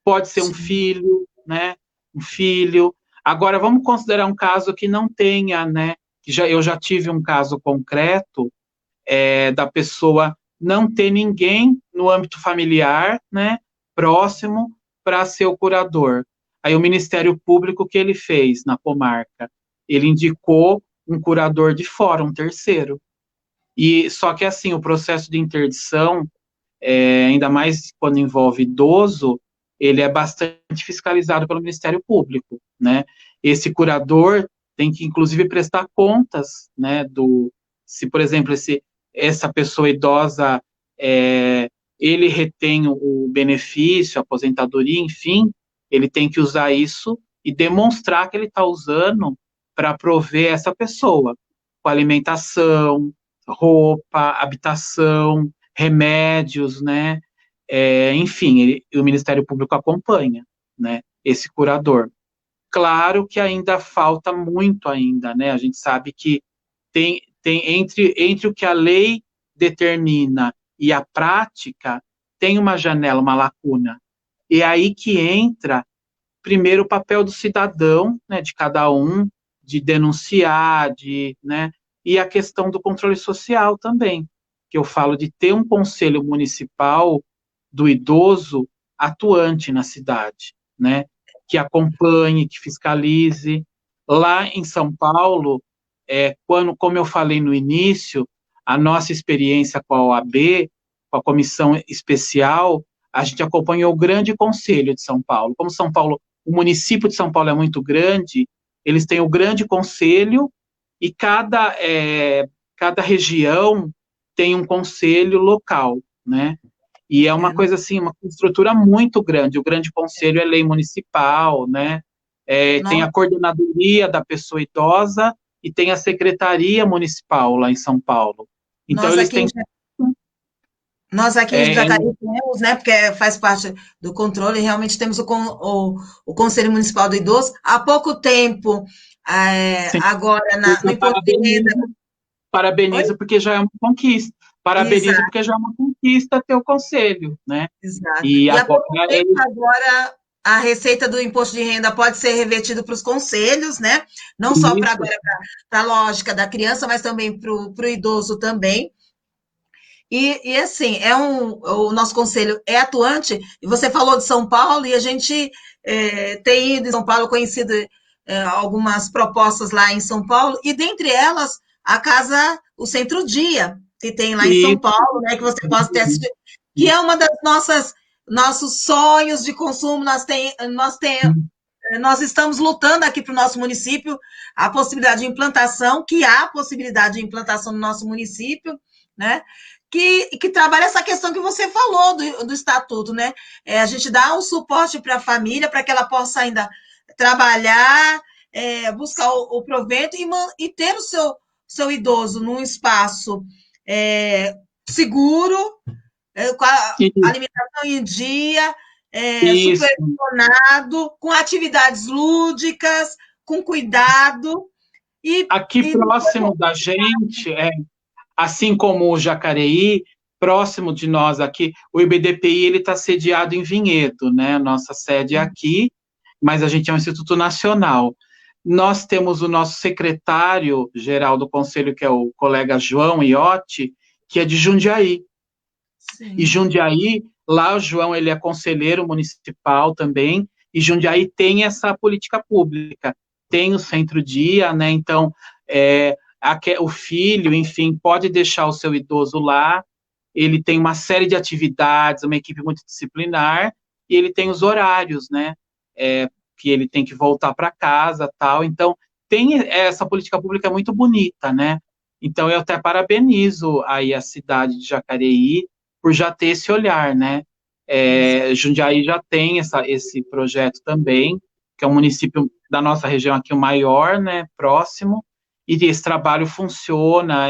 Pode ser um Sim, filho, né? Um filho. Agora, vamos considerar um caso que não tenha, né? Eu já tive um caso concreto da pessoa não ter ninguém no âmbito familiar, né, próximo, para ser o curador. Aí o Ministério Público, o que ele fez na comarca? Ele indicou um curador de fora, um terceiro. E só que assim, o processo de interdição, ainda mais quando envolve idoso, ele é bastante fiscalizado pelo Ministério Público, né? Esse curador tem que, inclusive, prestar contas, né, se, por exemplo, essa pessoa idosa, ele retém o benefício, a aposentadoria, enfim, ele tem que usar isso e demonstrar que ele está usando para prover essa pessoa, com alimentação, roupa, habitação, remédios, né? Enfim, o Ministério Público acompanha, né? Esse curador. Claro que ainda falta muito ainda, né? A gente sabe que tem entre o que a lei determina e a prática, tem uma janela, uma lacuna. E é aí que entra, primeiro, o papel do cidadão, né, de cada um, de denunciar, né, e a questão do controle social também, que eu falo de ter um conselho municipal do idoso atuante na cidade, né, que acompanhe, que fiscalize. Lá em São Paulo, como eu falei no início, a nossa experiência com a OAB, com a comissão especial, a gente acompanhou o Grande Conselho de São Paulo. Como São Paulo, o município de São Paulo é muito grande, eles têm o Grande Conselho e cada região tem um conselho local, né? E é uma é, coisa assim, uma estrutura muito grande. O Grande Conselho é lei municipal, né? Tem a coordenadoria da pessoa idosa e tem a secretaria municipal lá em São Paulo. Então nós eles aqui em têm Nós aqui em é, é, Jacareí temos, né, porque faz parte do controle, realmente temos o Conselho Municipal do Idoso. Há pouco tempo, sim, agora teve no a Imposto de Renda, pandemia. Parabenizo Oi? porque já é uma conquista. Parabenizo Exato, porque já é uma conquista ter o conselho, né? exato. E E há agora pouco tempo agora a receita do imposto de renda pode ser revertida para os conselhos, né? Não só para isso, agora para a lógica da criança, mas também para o idoso também. E assim, o nosso conselho é atuante, e você falou de São Paulo, e a gente tem ido em São Paulo, conhecido algumas propostas lá em São Paulo, e dentre elas, a casa, o Centro-Dia, que tem lá em São isso, Paulo, né, que você pode ter assistido, que é uma das nossos sonhos de consumo, nós estamos lutando aqui para o nosso município a possibilidade de implantação, que há possibilidade de implantação no nosso município, né? Que trabalha essa questão que você falou do estatuto, né? A gente dá um suporte para a família para que ela possa ainda trabalhar, buscar o provento e ter o seu idoso num espaço seguro, com a alimentação em dia, isso. supervisionado, com atividades lúdicas, com cuidado. Aqui E próximo da gente, assim como o Jacareí, próximo de nós aqui, o IBDPI ele está sediado em Vinhedo, né? Nossa sede é aqui, mas a gente é um instituto nacional. Nós temos o nosso secretário-geral do conselho, que é o colega João Iotti, que é de Jundiaí. E sim, Jundiaí, lá o João ele é conselheiro municipal também, e Jundiaí tem essa política pública, tem o centro-dia, né? Então, o filho, enfim, pode deixar o seu idoso lá, ele tem uma série de atividades, uma equipe multidisciplinar, e ele tem os horários, né? Que ele tem que voltar para casa, tal. Então, tem essa política pública muito bonita, né? Então, eu até parabenizo aí a cidade de Jacareí por já ter esse olhar, né? Jundiaí já tem esse projeto também, que é um município da nossa região aqui, o maior, né, próximo, e esse trabalho funciona,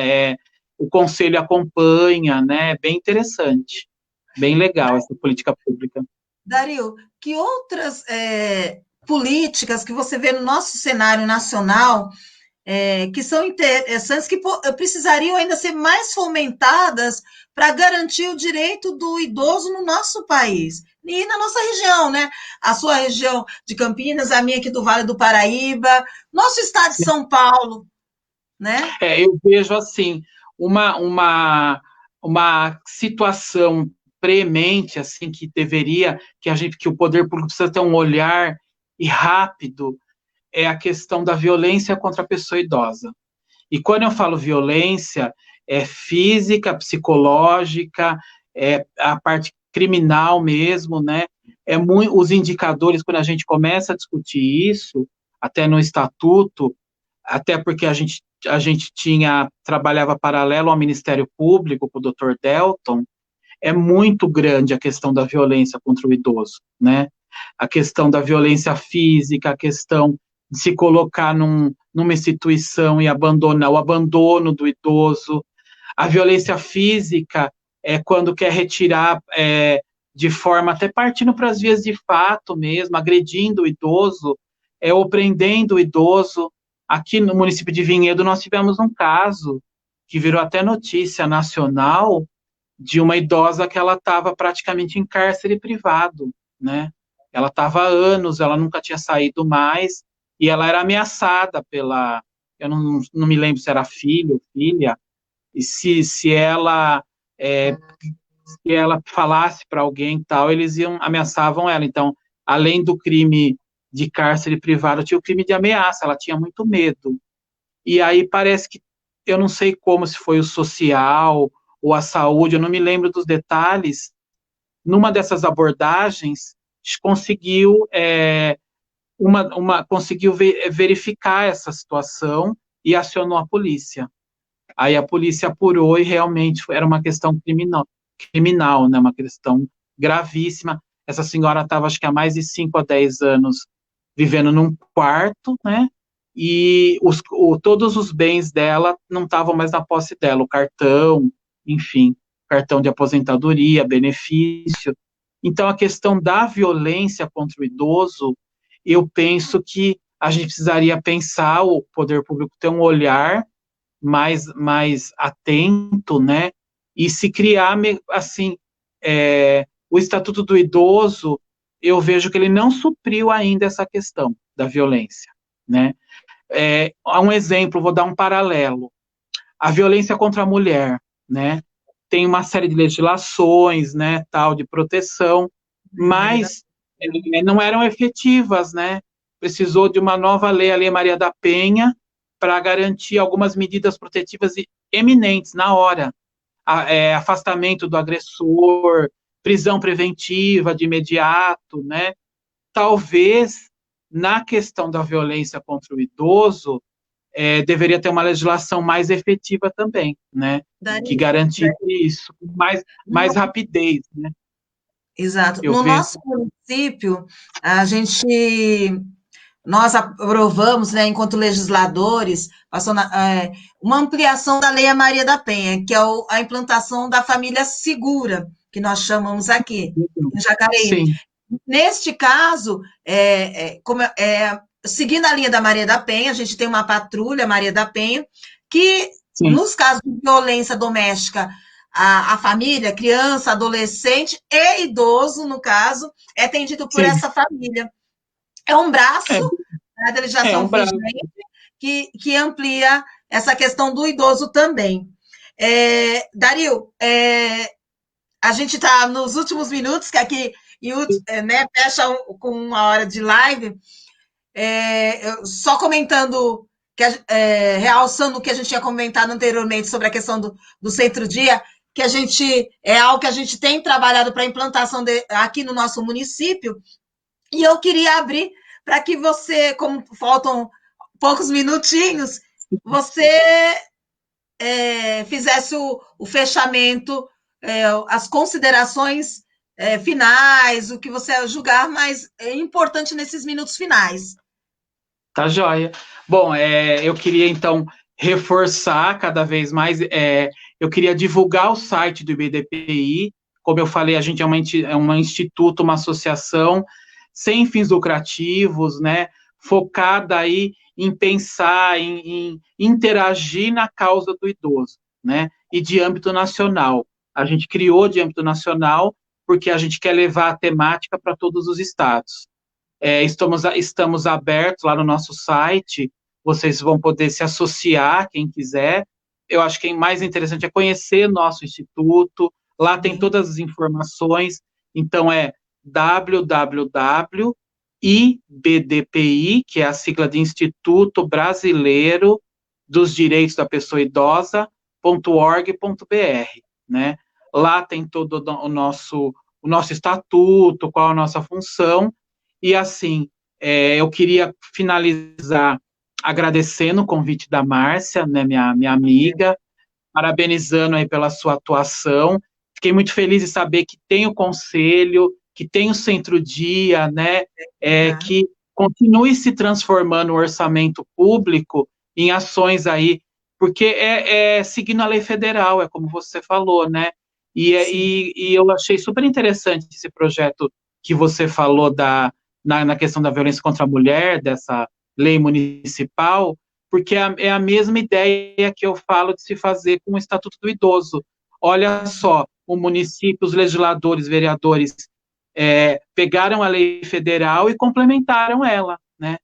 o conselho acompanha, né, bem interessante, bem legal essa política pública. Dario, que outras políticas que você vê no nosso cenário nacional que são interessantes, que precisariam ainda ser mais fomentadas para garantir o direito do idoso no nosso país e na nossa região, né? A sua região de Campinas, a minha aqui do Vale do Paraíba, nosso estado de São Paulo, né? Eu vejo assim uma situação premente assim que deveria que o poder público precisa ter um olhar e rápido é a questão da violência contra a pessoa idosa. E quando eu falo violência, é física, psicológica, é a parte criminal mesmo, né? Os indicadores, quando a gente começa a discutir isso, até no estatuto, até porque a gente trabalhava paralelo ao Ministério Público com o Dr. Delton, é muito grande a questão da violência contra o idoso, né? A questão da violência física, a questão de se colocar numa instituição e abandonar o abandono do idoso. A violência física é quando quer retirar de forma até partindo para as vias de fato mesmo, agredindo o idoso, ou prendendo o idoso. Aqui no município de Vinhedo nós tivemos um caso que virou até notícia nacional de uma idosa que ela estava praticamente em cárcere privado, né? Ela estava há anos, ela nunca tinha saído mais, e ela era ameaçada eu não me lembro se era filho ou filha, e se ela falasse para alguém tal, eles ameaçavam ela. Então, além do crime de cárcere privado, tinha o crime de ameaça, ela tinha muito medo. E aí parece que, eu não sei como, se foi o social ou a saúde, eu não me lembro dos detalhes, numa dessas abordagens, conseguiu, conseguiu verificar essa situação e acionou a polícia. Aí a polícia apurou e realmente era uma questão criminal, né, uma questão gravíssima. Essa senhora estava, acho que há mais de 5 a 10 anos vivendo num quarto, né, e todos os bens dela não estavam mais na posse dela, o cartão, enfim, cartão de aposentadoria, benefício. Então, a questão da violência contra o idoso, eu penso que a gente precisaria pensar, o poder público ter um olhar mais atento, né? E se criar, assim, o Estatuto do Idoso, eu vejo que ele não supriu ainda essa questão da violência, né? Há um exemplo, vou dar um paralelo. A violência contra a mulher, né? Tem uma série de legislações, né, tal, de proteção, mas não eram efetivas, né? Precisou de uma nova lei, a Lei Maria da Penha, para garantir algumas medidas protetivas eminentes na hora. Afastamento do agressor, prisão preventiva de imediato, né? Talvez, na questão da violência contra o idoso, deveria ter uma legislação mais efetiva também, né? Que garantisse isso, mais rapidez, né? Exato. No nosso município, nós aprovamos, né, enquanto legisladores, uma ampliação da Lei Maria da Penha, que é a implantação da família segura, que nós chamamos aqui, em Jacareí. Sim. Neste caso, seguindo a linha da Maria da Penha, a gente tem uma patrulha Maria da Penha, que, sim, nos casos de violência doméstica, a família, criança, adolescente e idoso, no caso, é atendido por, sim, essa família. É um braço da legislação vigente que amplia essa questão do idoso também. Dario, a gente está nos últimos minutos, que aqui né, fecha com 1 hora de live, só comentando, realçando o que a gente tinha comentado anteriormente sobre a questão do centro-dia, que é algo que a gente tem trabalhado para a implantação aqui no nosso município, e eu queria abrir para que você, como faltam poucos minutinhos, você fizesse o fechamento, as considerações finais, o que você julgar mais importante nesses minutos finais. Tá joia. Bom, eu queria, então, reforçar cada vez mais, eu queria divulgar o site do IBDPI. Como eu falei, a gente é um instituto, uma associação sem fins lucrativos, né, focada aí em pensar, em interagir na causa do idoso, né, e de âmbito nacional. A gente criou de âmbito nacional porque a gente quer levar a temática para todos os estados. Estamos abertos lá no nosso site, vocês vão poder se associar, quem quiser. Eu acho que o mais interessante é conhecer nosso instituto, lá tem todas as informações, então é www.ibdpi, que é a sigla de Instituto Brasileiro dos Direitos da Pessoa Idosa.org.br, né? Lá tem todo o nosso estatuto, qual a nossa função, e assim, eu queria finalizar agradecendo o convite da Márcia, né, minha amiga, parabenizando aí pela sua atuação. Fiquei muito feliz de saber que tem o conselho, que tem o centro-dia, né, que continue se transformando o orçamento público em ações aí, porque seguindo a lei federal, como você falou, né, e eu achei super interessante esse projeto que você falou na questão da violência contra a mulher, dessa lei municipal, porque é a mesma ideia que eu falo de se fazer com o Estatuto do Idoso. Olha só, o município, os legisladores, vereadores, pegaram a lei federal e complementaram ela, né?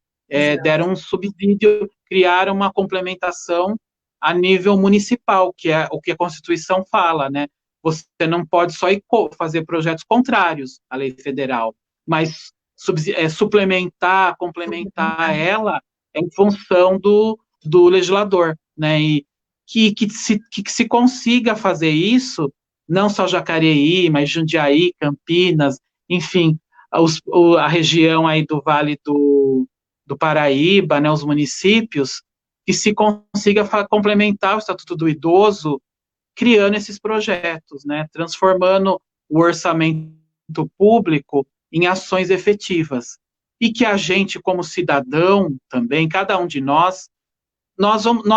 Deram um subsídio, criaram uma complementação a nível municipal, que é o que a Constituição fala, né? Você não pode só fazer projetos contrários à lei federal, mas suplementar, complementar ela em função do legislador, né? E que se consiga fazer isso, não só Jacareí, mas Jundiaí, Campinas, enfim, a região aí do Vale do Paraíba, né, os municípios, que se consiga complementar o Estatuto do Idoso, criando esses projetos, né, transformando o orçamento público em ações efetivas. E que a gente, como cidadão também, cada um de nós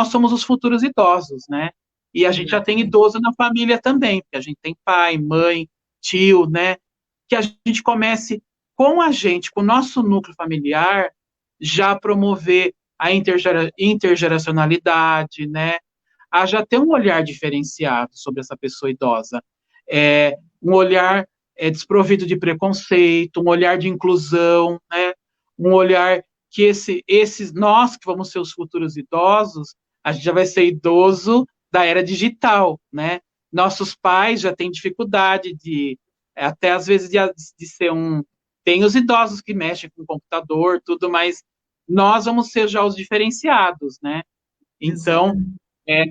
somos os futuros idosos, né? E a gente já tem idoso na família também, porque a gente tem pai, mãe, tio, né? Que a gente comece com o nosso núcleo familiar, já promover a intergeracionalidade, né? a já ter um olhar diferenciado sobre essa pessoa idosa. Um olhar desprovido de preconceito, um olhar de inclusão, né? Um olhar que esses nós que vamos ser os futuros idosos, a gente já vai ser idoso da era digital, né? Nossos pais já têm dificuldade até às vezes, de ser Tem os idosos que mexem com o computador, tudo, mas nós vamos ser já os diferenciados, né? Então,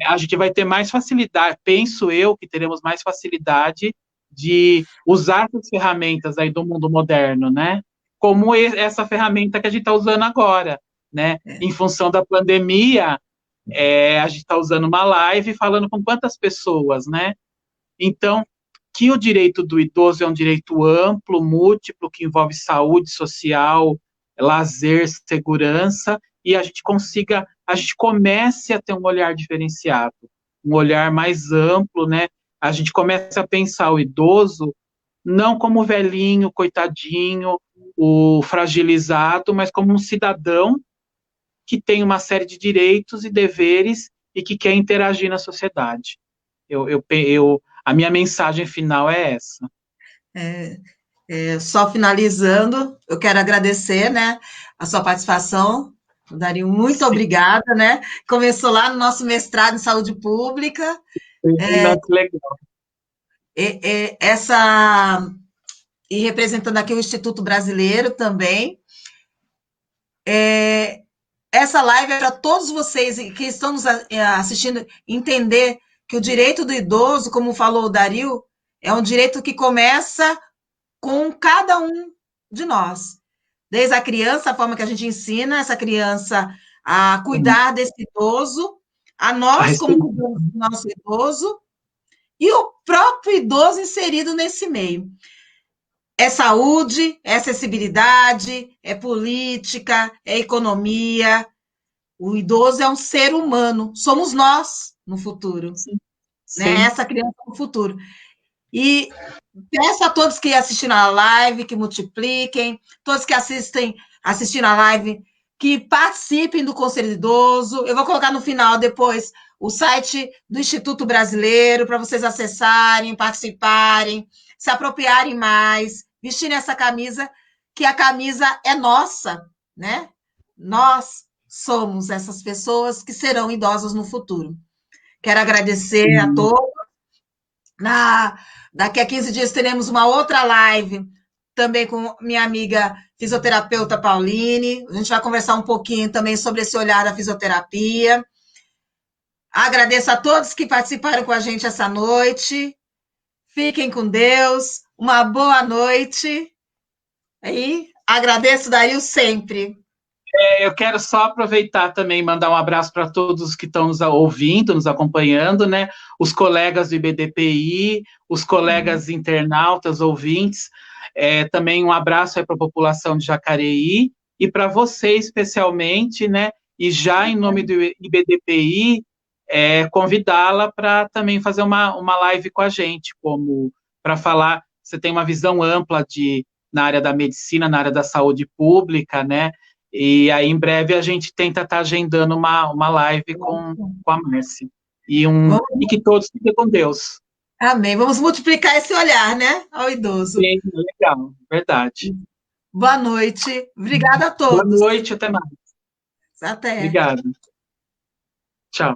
a gente vai ter mais facilidade, penso eu que teremos mais facilidade de usar essas ferramentas aí do mundo moderno, né? Como essa ferramenta que a gente está usando agora, né? Em função da pandemia, a gente está usando uma live falando com quantas pessoas, né? Então, que o direito do idoso é um direito amplo, múltiplo, que envolve saúde social, lazer, segurança, e a gente comece a ter um olhar diferenciado, um olhar mais amplo, né? A gente começa a pensar o idoso não como o velhinho, coitadinho, o fragilizado, mas como um cidadão que tem uma série de direitos e deveres e que quer interagir na sociedade. A minha mensagem final é essa. Só finalizando, eu quero agradecer, né, a sua participação. Dario, muito obrigada, né? Começou lá no nosso mestrado em saúde pública. Muito legal. E representando aqui o Instituto Brasileiro também. Essa live é para todos vocês que estão nos assistindo entender que o direito do idoso, como falou o Dario, é um direito que começa com cada um de nós. Desde a criança, a forma que a gente ensina essa criança a cuidar desse idoso, a nós como cuidamos do nosso idoso, e o próprio idoso inserido nesse meio. É saúde, é acessibilidade, é política, é economia. O idoso é um ser humano, somos nós no futuro. Sim. Né? Essa criança no futuro. E peço a todos que assistiram a live, que multipliquem, todos que assistindo a live, que participem do Conselho Idoso. Eu vou colocar no final depois o site do Instituto Brasileiro para vocês acessarem, participarem, se apropriarem mais, vestirem essa camisa, que a camisa é nossa, né? Nós somos essas pessoas que serão idosas no futuro. Quero agradecer a todos. Daqui a 15 dias teremos uma outra live, também com minha amiga fisioterapeuta Pauline. A gente vai conversar um pouquinho também sobre esse olhar da fisioterapia. Agradeço a todos que participaram com a gente essa noite. Fiquem com Deus. Uma boa noite. E agradeço, Dario, sempre. Eu quero só aproveitar também e mandar um abraço para todos que estão nos ouvindo, nos acompanhando, né? Os colegas do IBDPI, os colegas internautas, ouvintes. Também um abraço para a população de Jacareí e para você especialmente, né? E já em nome do IBDPI, convidá-la para também fazer uma live com a gente, como para falar, você tem uma visão ampla na área da medicina, na área da saúde pública, né? E aí, em breve, a gente tenta estar agendando uma live com a Mércia. E que todos fiquem com Deus. Amém. Vamos multiplicar esse olhar, né? Ao idoso. Sim, legal, verdade. Boa noite. Obrigada a todos. Boa noite, até mais. Até. Obrigado. Tchau.